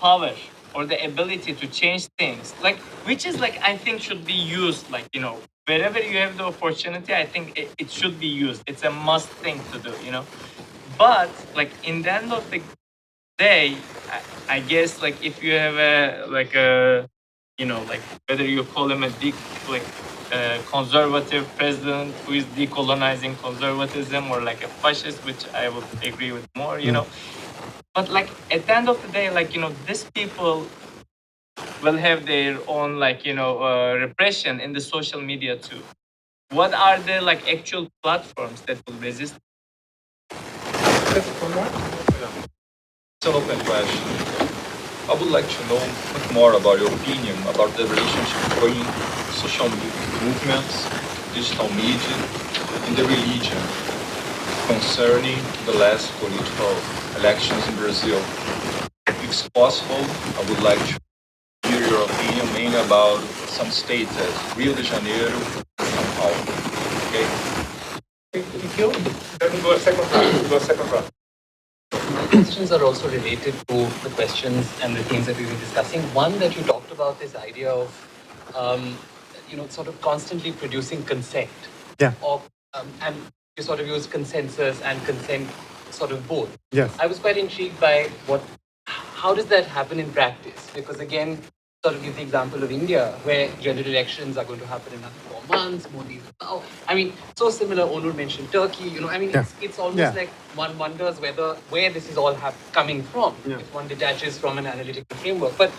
power or the ability to change things, which is I think should be used, wherever you have the opportunity, I think it should be used. It's a must thing to do, But in the end of the day, I guess if you have a whether you call him a conservative president who is decolonizing conservatism, or a fascist, which I would agree with more, But at the end of the day, these people will have their own repression in the social media too. What are the actual platforms that will resist? It's an open question. I would like to know much more about your opinion about the relationship between social movements, digital media, and the religion concerning the last political elections in Brazil. If it's possible, I would like to hear your opinion mainly about some states as Rio de Janeiro and São Paulo. Okay? Thank you. Let me go a second round. My questions are also related to the questions and the themes that we were discussing. One that you talked about, this idea of, sort of constantly producing consent. Yeah. And you sort of use consensus and consent, sort of both. Yes. I was quite intrigued by how does that happen in practice? Because again, sort of give the example of India, where general elections are going to happen in another 4 months. Modi's now. I mean, so similar. Onur mentioned Turkey. It's almost like one wonders where this is all coming from if one detaches from an analytical framework. But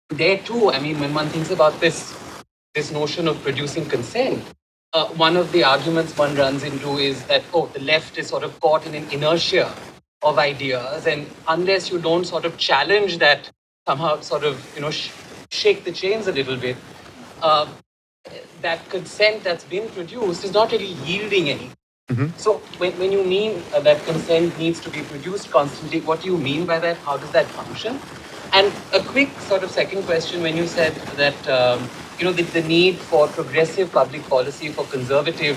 there too, when one thinks about this notion of producing consent, one of the arguments one runs into is that the left is sort of caught in an inertia of ideas, and unless you don't sort of challenge that, somehow sort of shake the chains a little bit, that consent that's been produced is not really yielding anything. Mm-hmm. So when you mean that consent needs to be produced constantly, what do you mean by that? How does that function? And a quick sort of second question, when you said that the need for progressive public policy for conservative,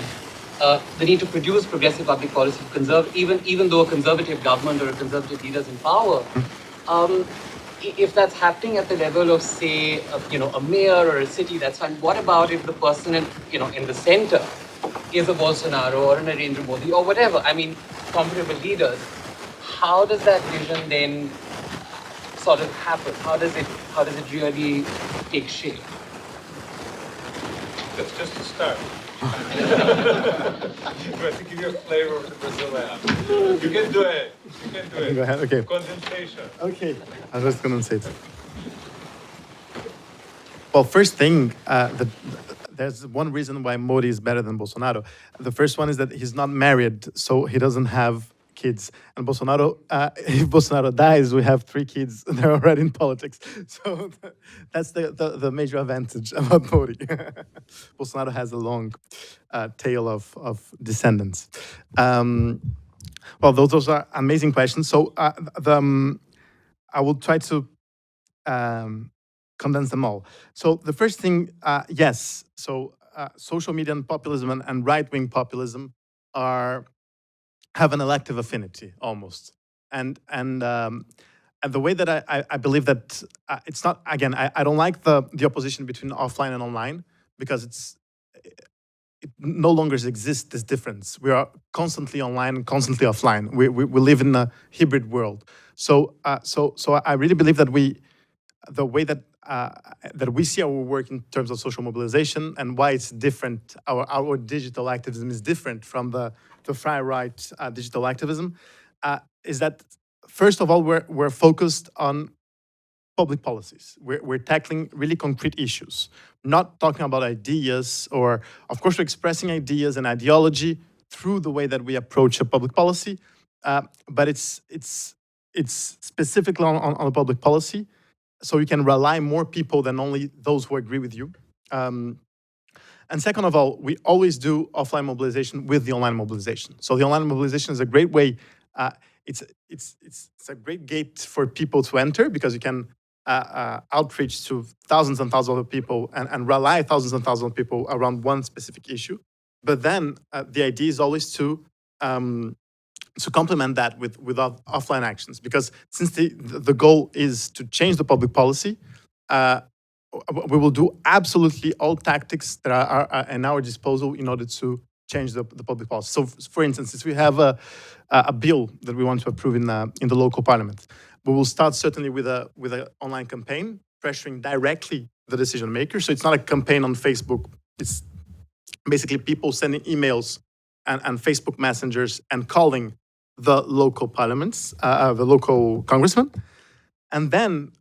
the need to produce progressive public policy for conserve, even though a conservative government or a conservative leader is in power, if that's happening at the level of, say, a mayor or a city, that's fine. What about if the person in the center is a Bolsonaro or a Narendra Modi or whatever. I mean, comparable leaders. How does that vision then sort of happen? How does it really take shape? That's just a start. But to give you a flavor of the Brazil lab. You can do it. You can do it. Go ahead, okay. Condensation. Okay, I was just gonna say it. Well, first thing, there's one reason why Modi is better than Bolsonaro. The first one is that he's not married, so he doesn't have kids. And Bolsonaro, if Bolsonaro dies, we have 3 kids. They're already in politics. So that's the major advantage about Modi. Bolsonaro has a long tail of descendants. Well, those are amazing questions. So I will try to condense them all. So the first thing, yes. So social media and populism and right-wing populism have an elective affinity almost, and the way that I believe that it's not, again, I don't like the opposition between offline and online, because it no longer exists, this difference. We are constantly online and constantly offline. We live in a hybrid world. So I really believe that the way that we see our work in terms of social mobilization and why it's different, our digital activism is different from the far right digital activism, is that first of all we're focused on public policies. We're tackling really concrete issues, not talking about ideas, or of course we're expressing ideas and ideology through the way that we approach a public policy, but it's specifically on a public policy, so you can rely more people than only those who agree with you. And second of all, we always do offline mobilization with the online mobilization. So the online mobilization is a great way. It's a great gate for people to enter, because you can outreach to thousands and thousands of people and rally thousands and thousands of people around one specific issue. But then the idea is always to complement that with offline actions, because since the goal is to change the public policy, we will do absolutely all tactics that are at our disposal in order to change the public policy. So, for instance, if we have a bill that we want to approve in the local parliament, we will start certainly with an online campaign pressuring directly the decision makers. So it's not a campaign on Facebook. It's basically people sending emails and Facebook messengers and calling the local parliaments, the local congressmen. And then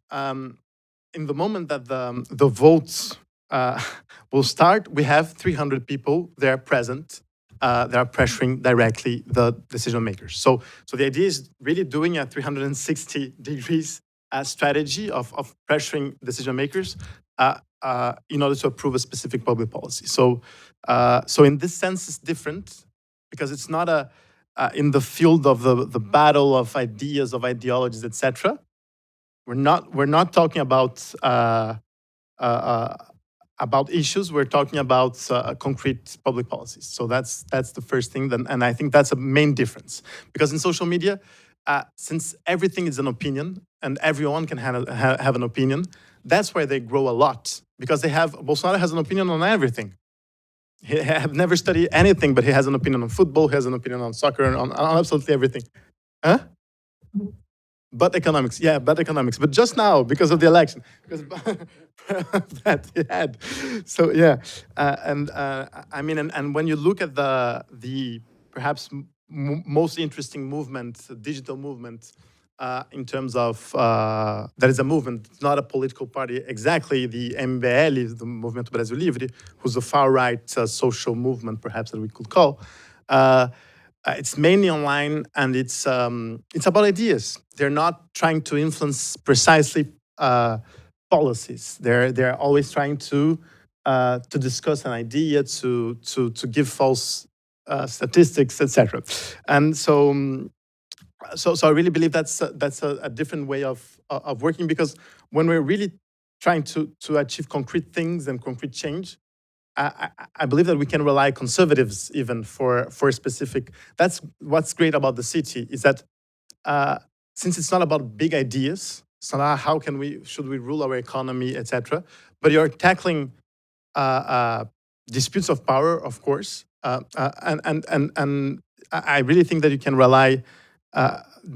in the moment that the votes will start, we have 300 people there present. They are pressuring directly the decision makers. So the idea is really doing a 360 degrees strategy of pressuring decision makers in order to approve a specific public policy. So in this sense, it's different, because it's not in the field of the battle of ideas, of ideologies, etc. We're not talking about issues. We're talking about concrete public policies. So that's the first thing, and I think that's a main difference, because in social media, since everything is an opinion and everyone can have an opinion, that's why they grow a lot, because Bolsonaro has an opinion on everything. He have never studied anything, but he has an opinion on football, he has an opinion on soccer, and on absolutely everything. Huh? But economics, yeah, but economics. But just now, because of the election, because that he had. So yeah, I mean, and when you look at the perhaps most interesting movement, digital movement, in terms of there is a movement, it's not a political party exactly. The MBL, the Movimento Brasil Livre, who's a far right social movement, perhaps, that we could call. It's mainly online, and it's about ideas. They're not trying to influence precisely policies. They're always trying to discuss an idea, to give false statistics, etc. And so I really believe that's a different way of working, because when we're really trying to achieve concrete things and concrete change, I believe that we can rely conservatives even for a specific. That's what's great about the city, is that since it's not about big ideas, it's not how should we rule our economy, etc. But you're tackling disputes of power, of course, And I really think that you can rely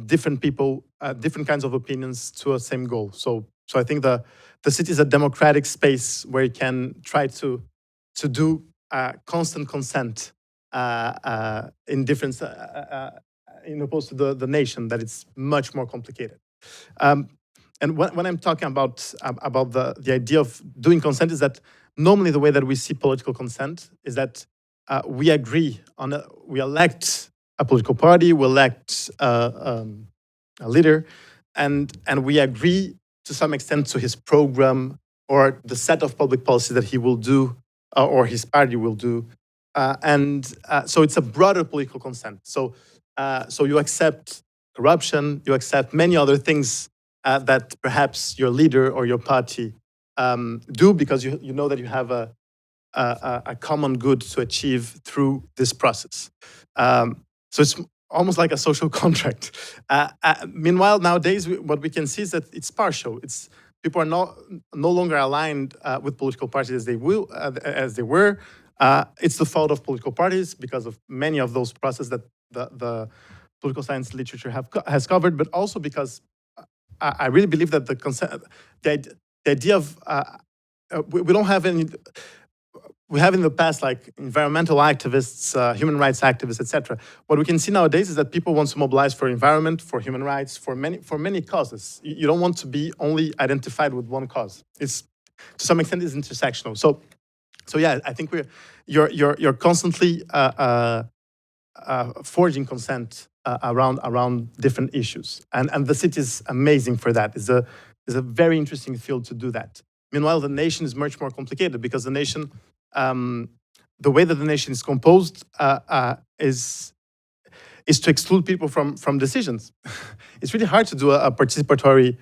different people, different kinds of opinions to a same goal. So I think the city is a democratic space where you can try to do constant consent in different, in opposed to the nation, that it's much more complicated. Um, and when I'm talking about the idea of doing consent, is that normally the way that we see political consent is that we agree on we elect a political party, we elect a leader, and we agree to some extent to his program or the set of public policy that he will do or his party will do. So it's a broader political consent. So you accept corruption, you accept many other things that perhaps your leader or your party do, because you know that you have a common good to achieve through this process. So it's almost like a social contract. Meanwhile, nowadays, what we can see is that it's partial. It's people are no longer aligned with political parties as they were. It's the fault of political parties because of many of those processes that the political science literature has covered, but also because I really believe that the idea of we don't have any. We have in the past like environmental activists, human rights activists, etc. What we can see nowadays is that people want to mobilize for environment, for human rights, for many causes. You don't want to be only identified with one cause. It's to some extent is intersectional. So yeah, I think you're constantly forging consent around different issues, and the city is amazing for that. It's a very interesting field to do that. Meanwhile, the nation is much more complicated because the nation, the way that the nation is composed, is to exclude people from decisions. It's really hard to do a participatory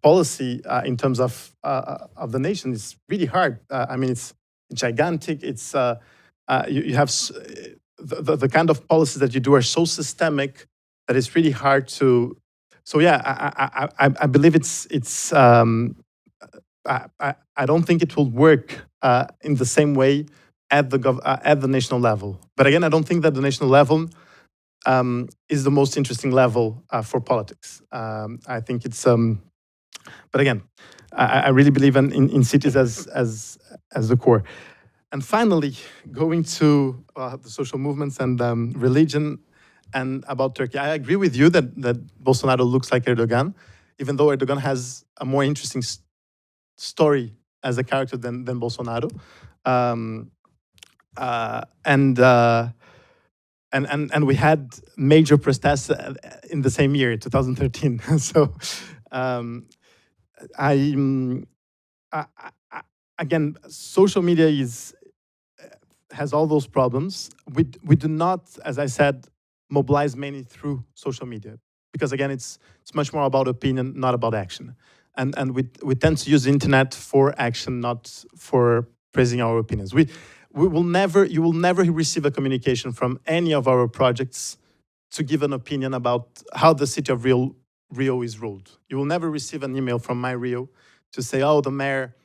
policy in terms of the nation. It's really hard. I mean, it's gigantic. It's you have the kind of policies that you do are so systemic that it's really hard to. So yeah, I believe it's. I don't think it will work in the same way at the national level. But again, I don't think that the national level is the most interesting level for politics. I think it's. But again, I really believe in cities as the core. And finally, going to the social movements and religion and about Turkey, I agree with you that Bolsonaro looks like Erdogan, even though Erdogan has a more interesting story as a character than Bolsonaro. And we had major protests in the same year, 2013. So again, social media has all those problems. We do not, as I said, mobilize mainly through social media, because again, it's much more about opinion, not about action. And we tend to use the internet for action, not for praising our opinions. You will never receive a communication from any of our projects to give an opinion about how the city of Rio is ruled. You will never receive an email from my Rio to say, oh, the mayor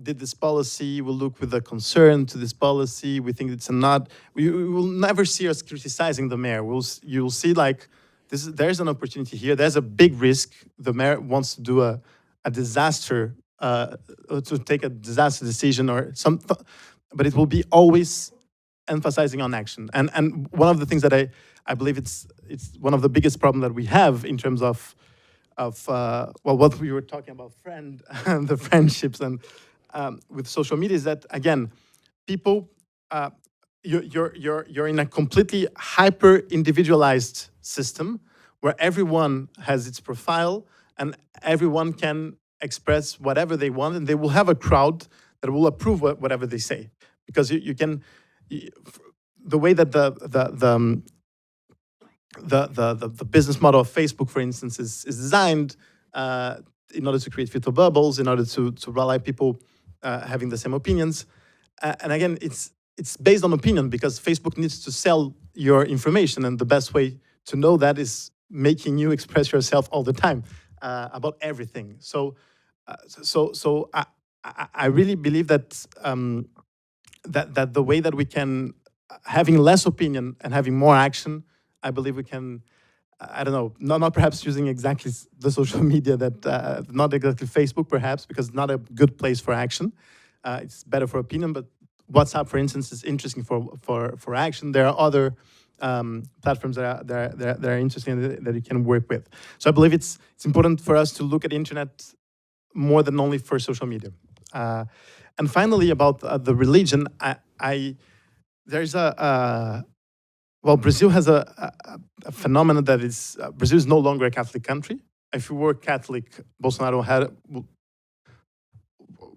did this policy, we'll look with a concern to this policy, we think it's a not. We will never see us criticizing the mayor. You'll see like, there's an opportunity here, there's a big risk. The mayor wants to do a disaster, to take a disaster decision or something, but it will be always emphasizing on action. And one of the things that I believe it's one of the biggest problems that we have in terms of what we were talking about, the friendships and with social media, is that again, people, you're in a completely hyper individualized system where everyone has its profile and everyone can express whatever they want, and they will have a crowd that will approve whatever they say, because you can. The way that the business model of Facebook, for instance, is designed in order to create filter bubbles, in order to rely people having the same opinions. And again, it's based on opinion, because Facebook needs to sell your information, and the best way to know that is making you express yourself all the time about everything. So I really believe that that the way that we can having less opinion and having more action, I believe we can, I don't know, not perhaps using exactly the social media that, not exactly Facebook perhaps, because it's not a good place for action. It's better for opinion, but WhatsApp, for instance, is interesting for action. There are other platforms that are interesting that you can work with. So I believe it's important for us to look at the internet more than only for social media. And finally, about the religion, there's well, Brazil has a phenomenon that is, Brazil is no longer a Catholic country. If you were Catholic, Bolsonaro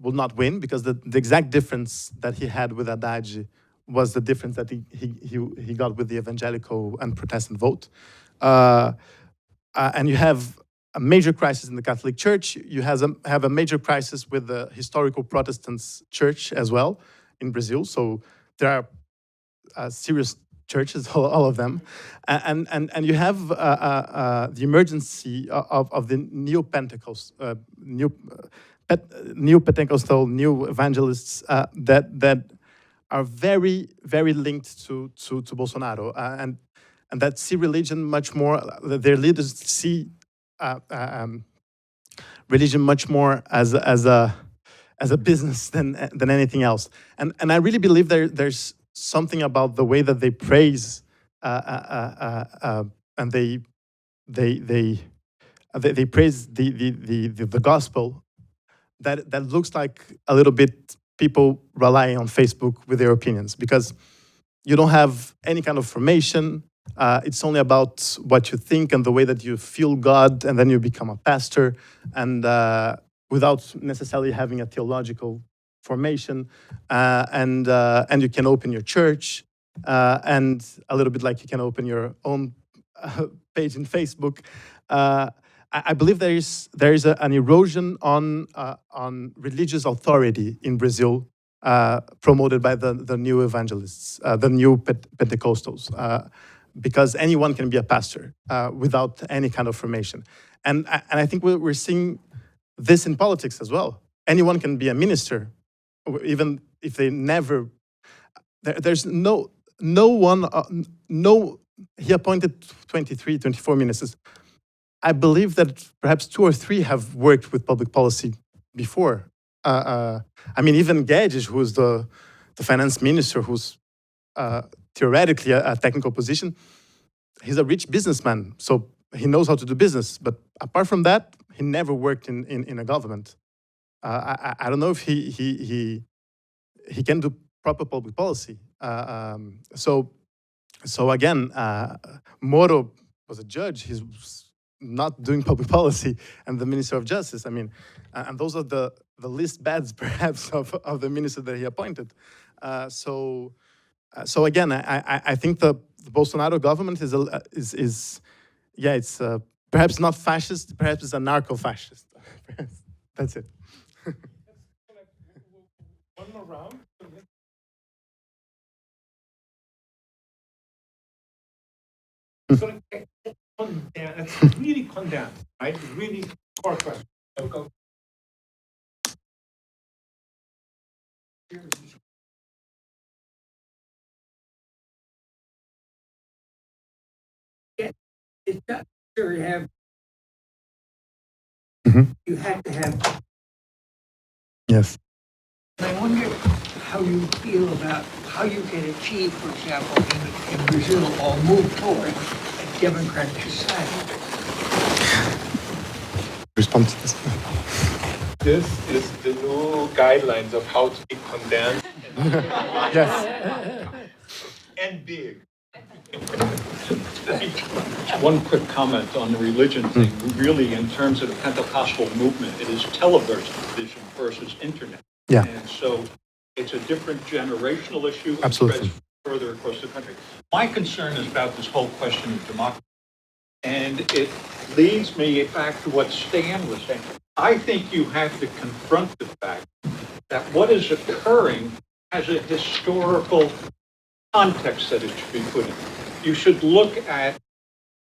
will not win, because the exact difference that he had with Haddad was the difference that he got with the evangelical and Protestant vote. And you have a major crisis in the Catholic Church. You have a major crisis with the historical Protestant church as well in Brazil. So there are serious churches, all of them, and you have the emergency of the neo-Pentecostal, new evangelists that are very, very linked to Bolsonaro, and that see religion much more. Their leaders see religion much more as a business than anything else. And I really believe there's something about the way that they praise and they praise the gospel, that looks like a little bit people relying on Facebook with their opinions, because you don't have any kind of formation. It's only about what you think and the way that you feel God, and then you become a pastor, and without necessarily having a theological formation, and you can open your church, and a little bit like you can open your own page in Facebook. I believe there is an erosion on religious authority in Brazil, promoted by the new evangelists, the new Pentecostals, because anyone can be a pastor without any kind of formation, and I think we're seeing this in politics as well. Anyone can be a minister, even if they never. There's no one. He appointed 23, 24 ministers. I believe that perhaps 2 or 3 have worked with public policy before. I mean, even Guedes, who's the finance minister, who's theoretically a technical position, he's a rich businessman, so he knows how to do business. But apart from that, he never worked in a government. I don't know if he can do proper public policy. So again, Moro was a judge. He's not doing public policy, and the Minister of Justice. I mean, and those are the least bads, perhaps, of the minister that he appointed. So again, I think the Bolsonaro government is it's perhaps not fascist, perhaps it's anarcho-fascist. That's it. One more round. So it's really condensed, right? Really core question. Go. It's not sure you have. You have to have. Yes. I wonder how you feel about how you can achieve, for example, in Brazil, or move toward a democratic society. Respond to this. This is the new guidelines of how to be condensed Yes. and big. One quick comment on the religion thing. Really, in terms of the Pentecostal movement, it is television versus internet. Yeah. And so it's a different generational issue. It Absolutely. spreads further across the country. My concern is about this whole question of democracy. And it leads me back to what Stan was saying. I think you have to confront the fact that what is occurring has a historical context that it should be put in. You should look at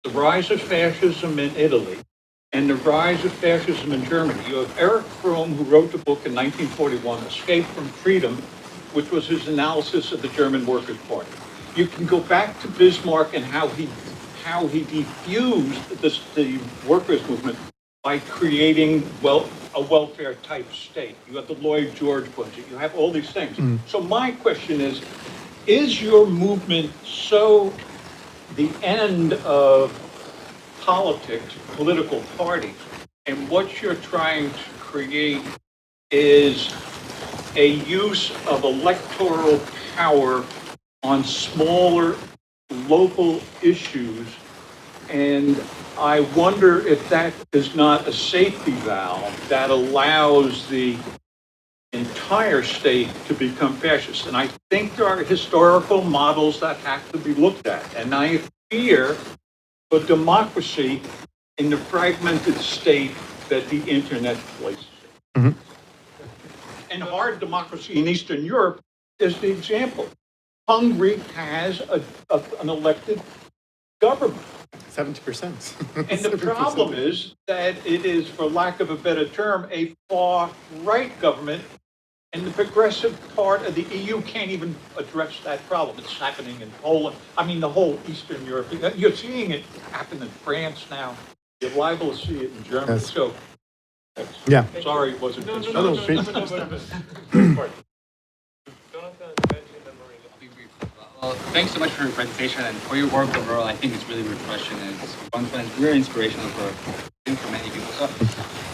the rise of fascism in Italy and the rise of fascism in Germany. You have Erich Fromm, who wrote the book in 1941, Escape from Freedom, which was his analysis of the German Workers' Party. you can go back to Bismarck and how he defused the workers' movement by creating a welfare type state. You have the Lloyd George budget. You have all these things. So my question is your movement so the end of politics, political parties, and what you're trying to create is a use of electoral power on smaller local issues, and I wonder if that is not a safety valve that allows the entire state to become fascist. And I think there are historical models that have to be looked at, and I fear for democracy in the fragmented state that the internet places it. Mhm. And hard democracy in Eastern Europe is the example. Hungary has an elected government. 70%. And the problem is that it is, for lack of a better term, a far-right government, and the progressive part of the EU can't even address that problem. It's happening in Poland. I mean, the whole Eastern Europe. You're seeing it happen in France now. You're liable to see it in Germany. Yes. So, Yeah. sorry it wasn't. No, please. Well, thanks so much for your presentation and for your work overall. I think it's really refreshing and it's fun and very inspirational for many people. So,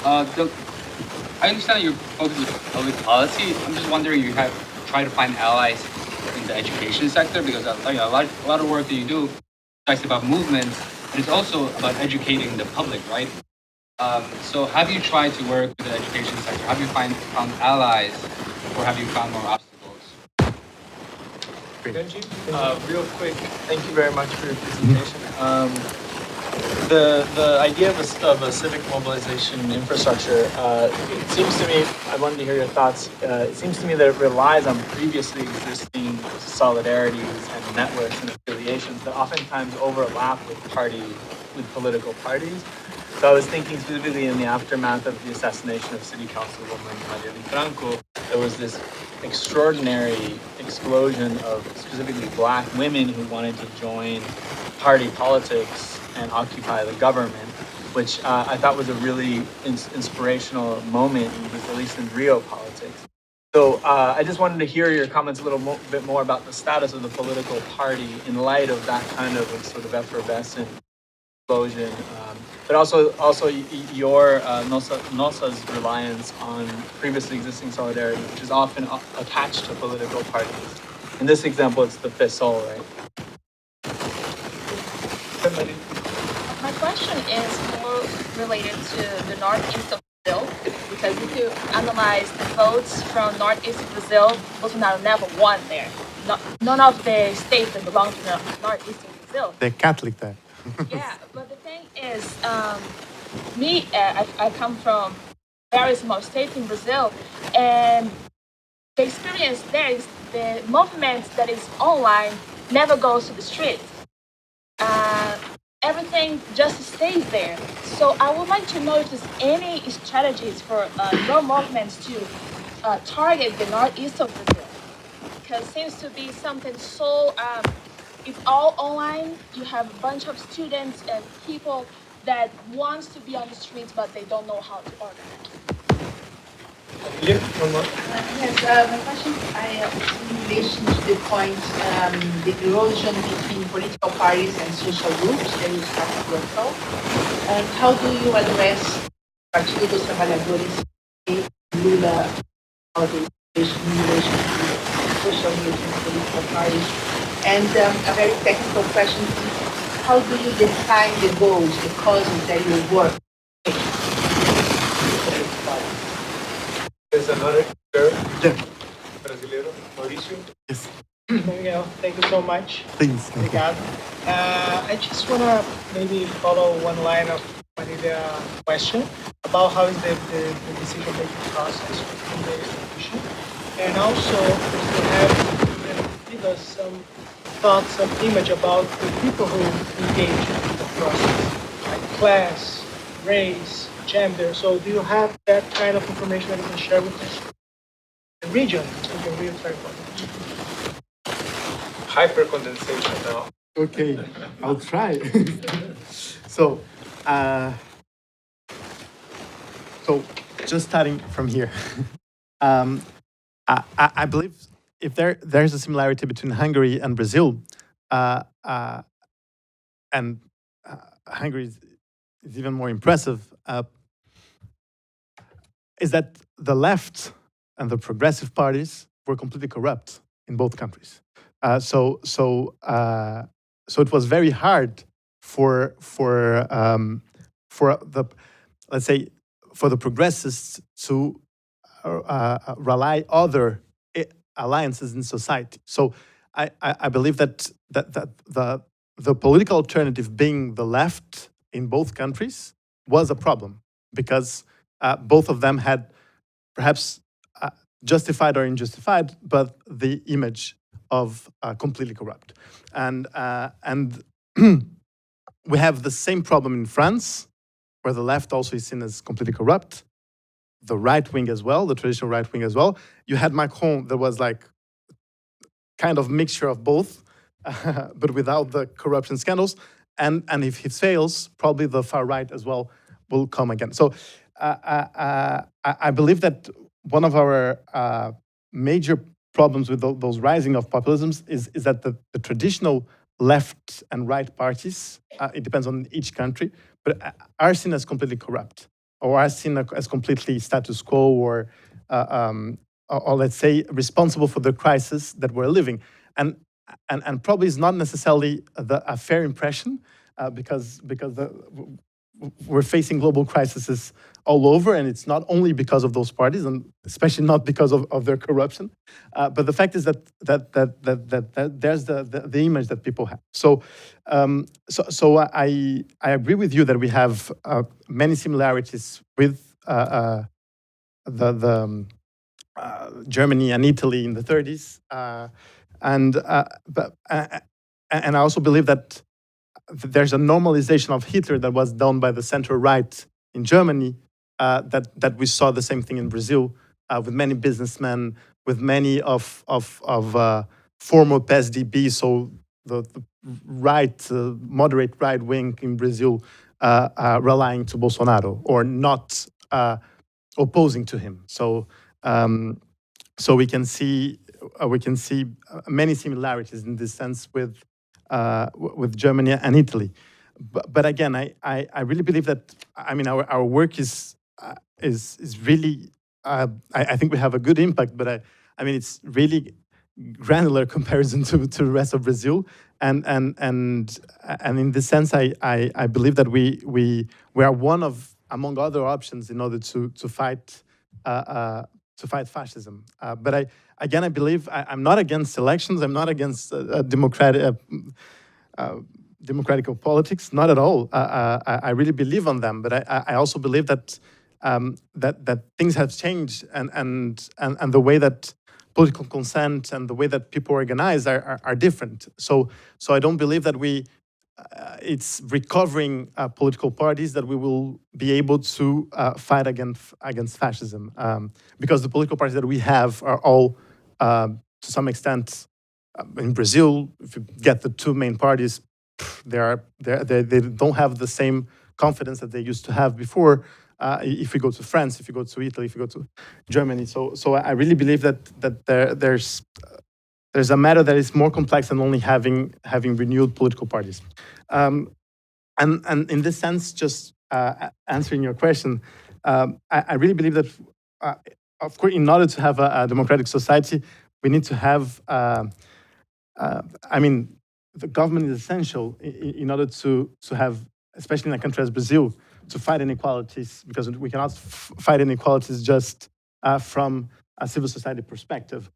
I understand that you're focused on public policy. I'm just wondering if you have tried to find allies in the education sector, because a lot of work that you do is about movements, but it's also about educating the public, right? So have you tried to work with the education sector? Have you found allies, or have you found more obstacles? Benji, real quick, thank you very much for your presentation. The idea of a civic mobilization infrastructure, it seems to me, I wanted to hear your thoughts. It seems to me that it relies on previously existing solidarities and networks and affiliations that oftentimes overlap with political parties. So I was thinking specifically in the aftermath of the assassination of City Councilwoman Maria Franco, there was this extraordinary explosion of specifically black women who wanted to join party politics and occupy the government, which I thought was a really inspirational moment, at least in Rio politics. So I just wanted to hear your comments a little bit more about the status of the political party in light of that kind of sort of effervescent explosion, but also your Nossas reliance on previously existing solidarity, which is often attached to political parties. In this example, it's the PSOL, right? My question is more related to the northeast of Brazil, because if you analyze the votes from northeast of Brazil, Bolsonaro never won there. None of the states that belong to the northeast of Brazil. They're Catholic there. Yeah, but the thing is, I come from very small states in Brazil, and the experience there is the movement that is online never goes to the streets. Everything just stays there. So I would like to know if there's any strategies for your movements to target the northeast of Brazil, because it seems to be something so. It's all online. You have a bunch of students and people that wants to be on the streets, but they don't know how to organize. Yes, my question in relation to the point, the erosion between political parties and social groups that you started to work on. And how do you address Partido dos Trabalhadores e Lula in relation to social movements and political parties? And a very technical question is, how do you define the goals, the causes that you work with? There's another girl, Yeah. Brasileiro, Mauricio. Yes. Miguel, thank you so much. Please. Thank you. Obrigado. I just want to maybe follow one line of Maria's question about how is the decision-making process in the institution. And also, if you have give us some thoughts, some image about the people who engage in the process, like class, race, gender. So do you have that kind of information that you can share with us? The region, so we can really try to hypercondensation now. Okay, I'll try. so, so just starting from here, I believe if there's a similarity between Hungary and Brazil, and Hungary is even more impressive, is that the left and the progressive parties were completely corrupt in both countries. So it was very hard for the, let's say, for the progressists to rely other alliances in society. So I believe that the political alternative being the left in both countries was a problem because both of them had perhaps justified or unjustified, but the image of completely corrupt. And we have the same problem in France, where the left also is seen as completely corrupt, the right wing as well, the traditional right wing as well. You had Macron that was like kind of mixture of both, but without the corruption scandals. And if he fails, probably the far right as well will come again. So I believe that one of our major problems with those rising of populisms is that the traditional left and right parties, it depends on each country, but are seen as completely corrupt or are seen as completely status quo or let's say responsible for the crisis that we're living. And probably is not necessarily a fair impression because we're facing global crises all over, and it's not only because of those parties, and especially not because of their corruption. But the fact is that there's the image that people have. So I agree with you that we have many similarities with Germany and Italy in the 30s, and I also believe that there's a normalization of Hitler that was done by the center right in Germany, that we saw the same thing in Brazil, with many businessmen, with many of former PSDB, so the right, moderate right wing in Brazil, relying to Bolsonaro or not opposing to him. So we can see many similarities in this sense with Germany and Italy. But again, I really believe that, I mean, our work is really, I think we have a good impact, but I mean, it's really granular comparison to the rest of Brazil. And in this sense, I believe that we are one of, among other options in order to fight fascism. But I believe I'm not against elections. I'm not against democratic politics, not at all. I really believe on them, but I also believe that that things have changed, and the way that political consent and the way that people organize are different. So I don't believe that it's recovering political parties that we will be able to fight against fascism, because the political parties that we have are all, to some extent, in Brazil, if you get the two main parties, they don't have the same confidence that they used to have before. If we go to France, if you go to Italy, if you go to Germany, so I really believe that there's a matter that is more complex than only having renewed political parties. And in this sense, just answering your question, I really believe that, of course, in order to have a democratic society, we need to have, I mean, the government is essential in order to have, especially in a country as Brazil, to fight inequalities, because we cannot fight inequalities just from a civil society perspective.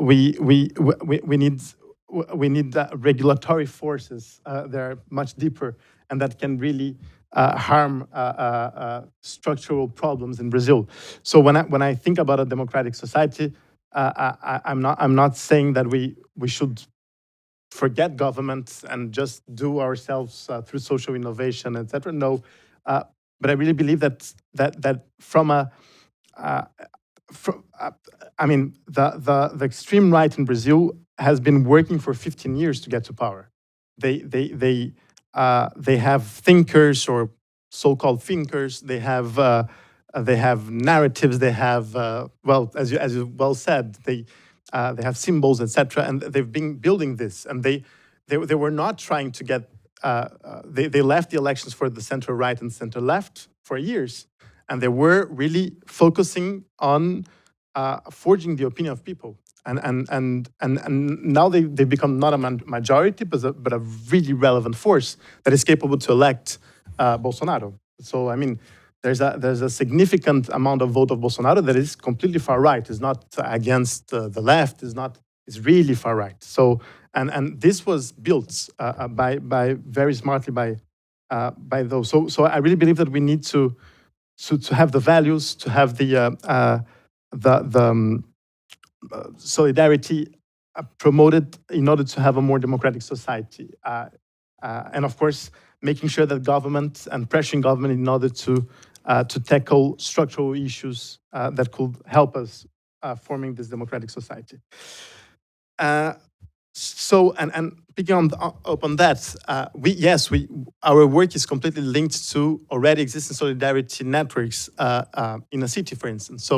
We need regulatory forces that are much deeper and that can really harm structural problems in Brazil. So when I think about a democratic society, I'm not saying that we should forget government and just do ourselves through social innovation, etc. No, but I really believe that from I mean, the extreme right in Brazil has been working for 15 years to get to power. They have thinkers or so-called thinkers. They have narratives. They have well, as you well said, they have symbols, etc. And they've been building this, and they were not trying to get. They left the elections for the center right and center left for years, and they were really focusing on forging the opinion of people. And now they've become not a majority, but a really relevant force that is capable to elect Bolsonaro. So I mean, there's a significant amount of vote of Bolsonaro that is completely far right. Is not against the left. Is really far right. So and this was built by very smartly by those. So I really believe that we need to have the values, to have the solidarity promoted in order to have a more democratic society. And of course, making sure that government and pressuring government in order to tackle structural issues that could help us forming this democratic society. So and picking up on that, our work is completely linked to already existing solidarity networks in a city, for instance.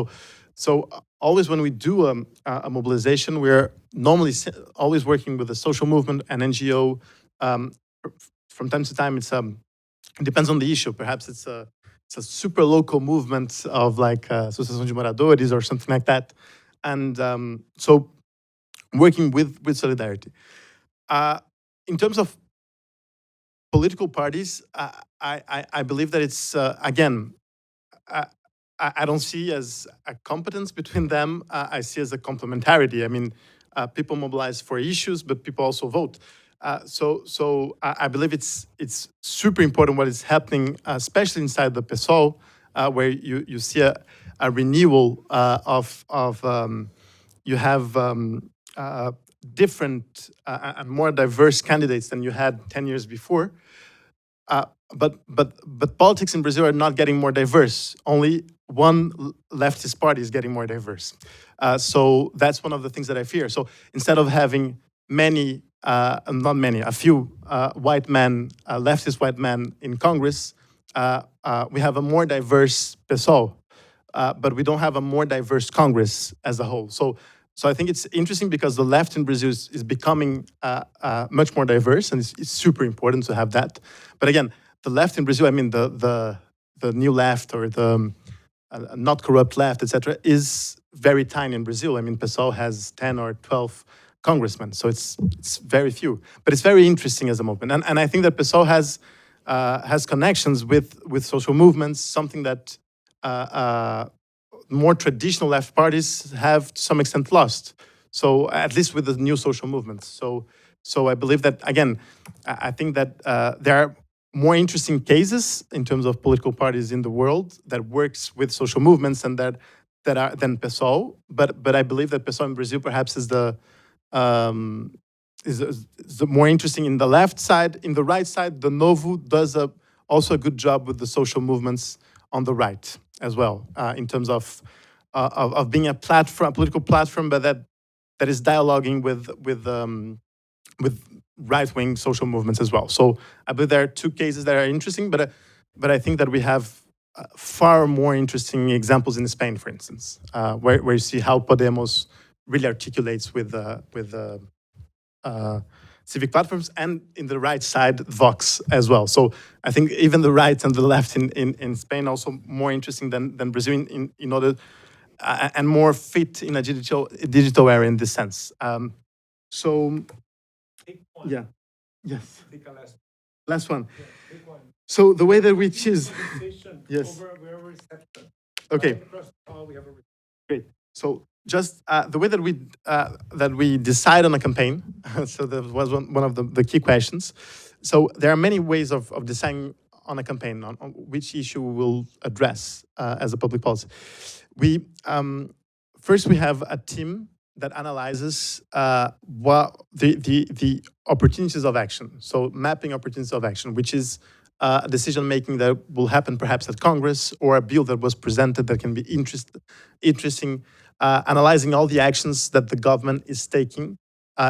So always when we do a mobilization, we're normally always working with a social movement, an NGO. From time to time, it depends on the issue. Perhaps it's a super local movement of like Associação de Moradores or something like that. And so working with solidarity. In terms of political parties, I believe that it's, again, I don't see as a competence between them. I see as a complementarity. I mean, people mobilize for issues, but people also vote. So I believe it's super important what is happening, especially inside the PSOL, where you see a renewal of you have different and more diverse candidates than you had 10 years before. But politics in Brazil are not getting more diverse. Only one leftist party is getting more diverse. So that's one of the things that I fear. So instead of having a few white men, leftist white men in Congress, we have a more diverse PSOL, but we don't have a more diverse Congress as a whole. So I think it's interesting because the left in Brazil is becoming much more diverse, and it's super important to have that. But again, the left in Brazil, I mean the new left or the not corrupt left, etc., is very tiny in Brazil. I mean, PSOL has 10 or 12 congressmen, so it's very few. But it's very interesting as a movement, and I think that PSOL has connections with social movements, something that more traditional left parties have to some extent lost. So at least with the new social movements. So I believe that, again, I think that there are more interesting cases in terms of political parties in the world that works with social movements and that are than PSOL. But I believe that PSOL in Brazil perhaps is the more interesting in the left side. In the right side, the Novo does also a good job with the social movements on the right as well, in terms of being a platform, a political platform, but that is dialoguing with right-wing social movements as well. So I believe there are two cases that are interesting, but I think that we have far more interesting examples in Spain, for instance, where you see how Podemos really articulates with civic platforms, and in the right side, Vox as well. So I think even the right and the left in Spain also more interesting than Brazil in order and more fit in a digital era in this sense. So yeah, yes. Last one. So the way that we choose, yes. Okay. Great. So just the way that we decide on a campaign. So that was one of the key questions. So there are many ways of deciding on a campaign on which issue we will address as a public policy. We first we have a team that analyzes what the opportunities of action. So mapping opportunities of action, which is a decision making that will happen perhaps at Congress, or a bill that was presented that can be interesting. Analyzing all the actions that the government is taking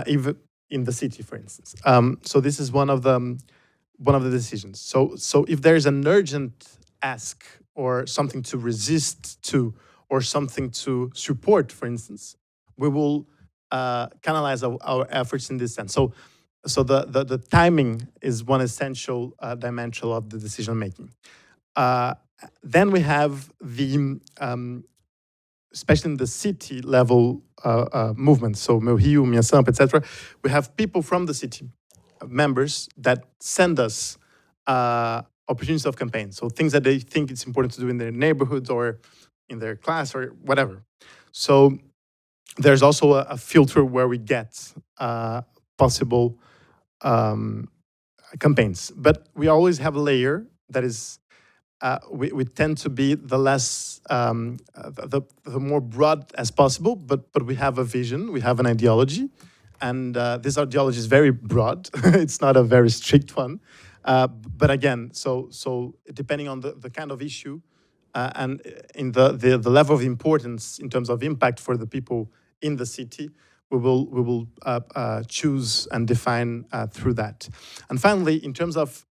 even in the city, for instance. So this is one of the decisions. So if there's an urgent ask or something to resist to or something to support, for instance, we will canalize our efforts in this sense. So the timing is one essential dimension of the decision making. Then we have the especially in the city level movements, so Meu Rio, Minha Sampa, etc. We have people from the city, members that send us opportunities of campaign. So things that they think it's important to do in their neighborhoods or in their class or whatever. So there's also a filter where we get possible campaigns. But we always have a layer that is, we tend to be the less, the more broad as possible, but we have a vision, we have an ideology, and this ideology is very broad. It's not a very strict one. But again, so depending on the kind of issue and in the level of importance in terms of impact for the people in the city, we will choose and define through that. And finally, in terms of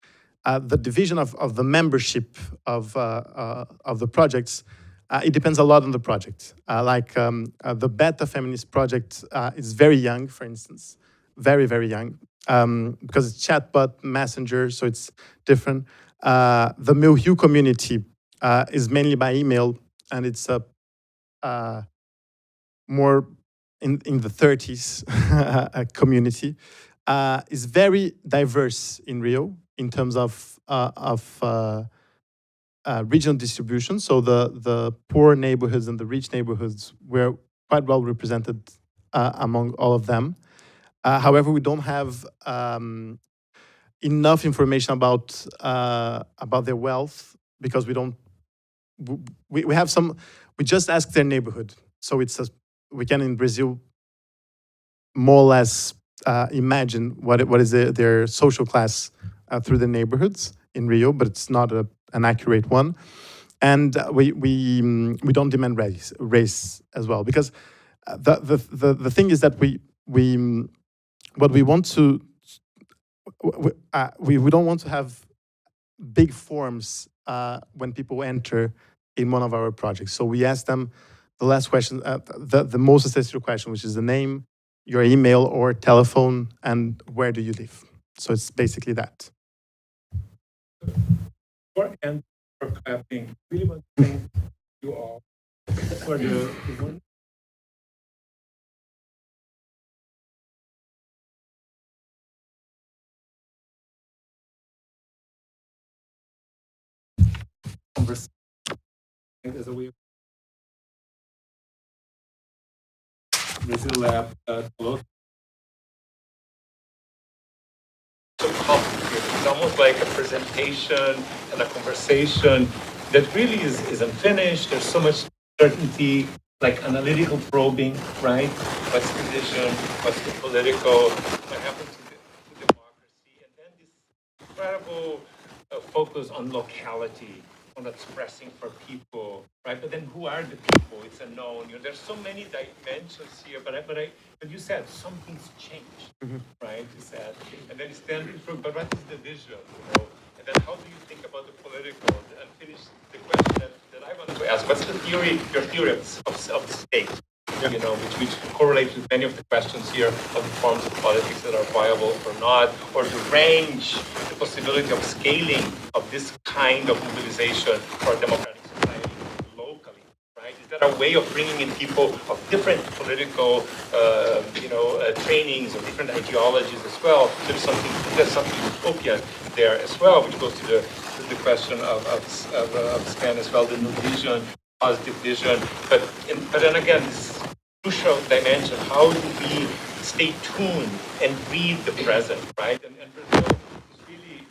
the division of the membership of the projects, it depends a lot on the project. The Beta Feminist project is very young, for instance, very, very young, because it's chatbot, messenger, so it's different. The Meu Rio community is mainly by email, and it's more in the 30s community. Is very diverse in Rio in terms of regional distribution. So the poor neighborhoods and the rich neighborhoods were quite well represented among all of them. However, we don't have enough information about their wealth because we don't. We have some. We just ask their neighborhood. So we can in Brazil more or less imagine what is their social class through the neighborhoods in Rio, but it's not an accurate one. And we don't demand race as well, because the thing is that what we want to we don't want to have big forms when people enter in one of our projects. So we ask them the last question, the most essential question, which is the name, your email or telephone, and where do you live. So it's basically that. And for clapping, really want to thank you all for the conversation as a way of Brazil Lab so complicated. It's almost like a presentation and a conversation that really is unfinished. There's so much certainty, like analytical probing, right? What's the vision? What's the political? What happens to democracy? And then this incredible focus on locality, on expressing for people, right? But then who are the people? It's unknown. There's so many dimensions here, but you said something's changed, right? You said, and then it's standing for, but what is the vision, And then how do you think about the political? And finish the question that I wanted to ask. What's the theory, your theory of the state? Which correlates with many of the questions here of the forms of politics that are viable or not, or the range, the possibility of scaling of this kind of mobilization for a democratic society locally, right? Is that a way of bringing in people of different political, trainings or different ideologies as well? There's something utopian there as well, which goes to the question of Stan as well, the new vision, positive vision, but then again, this crucial dimension, how do we stay tuned and read the present, right? And Brazil is really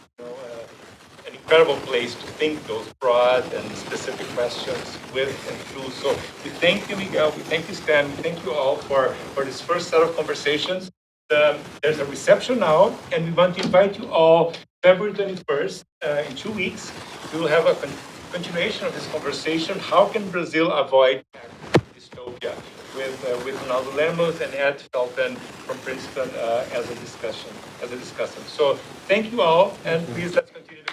an incredible place to think those broad and specific questions with and through. So we thank you, Miguel, we thank you, Stan, we thank you all for this first set of conversations. There's a reception now, and we want to invite you all February 21st, in 2 weeks. We will have a continuation of this conversation. How can Brazil avoid dystopia? with Ronaldo Lemos and Ed Felton from Princeton as a discussion. So thank you all, and please let's continue.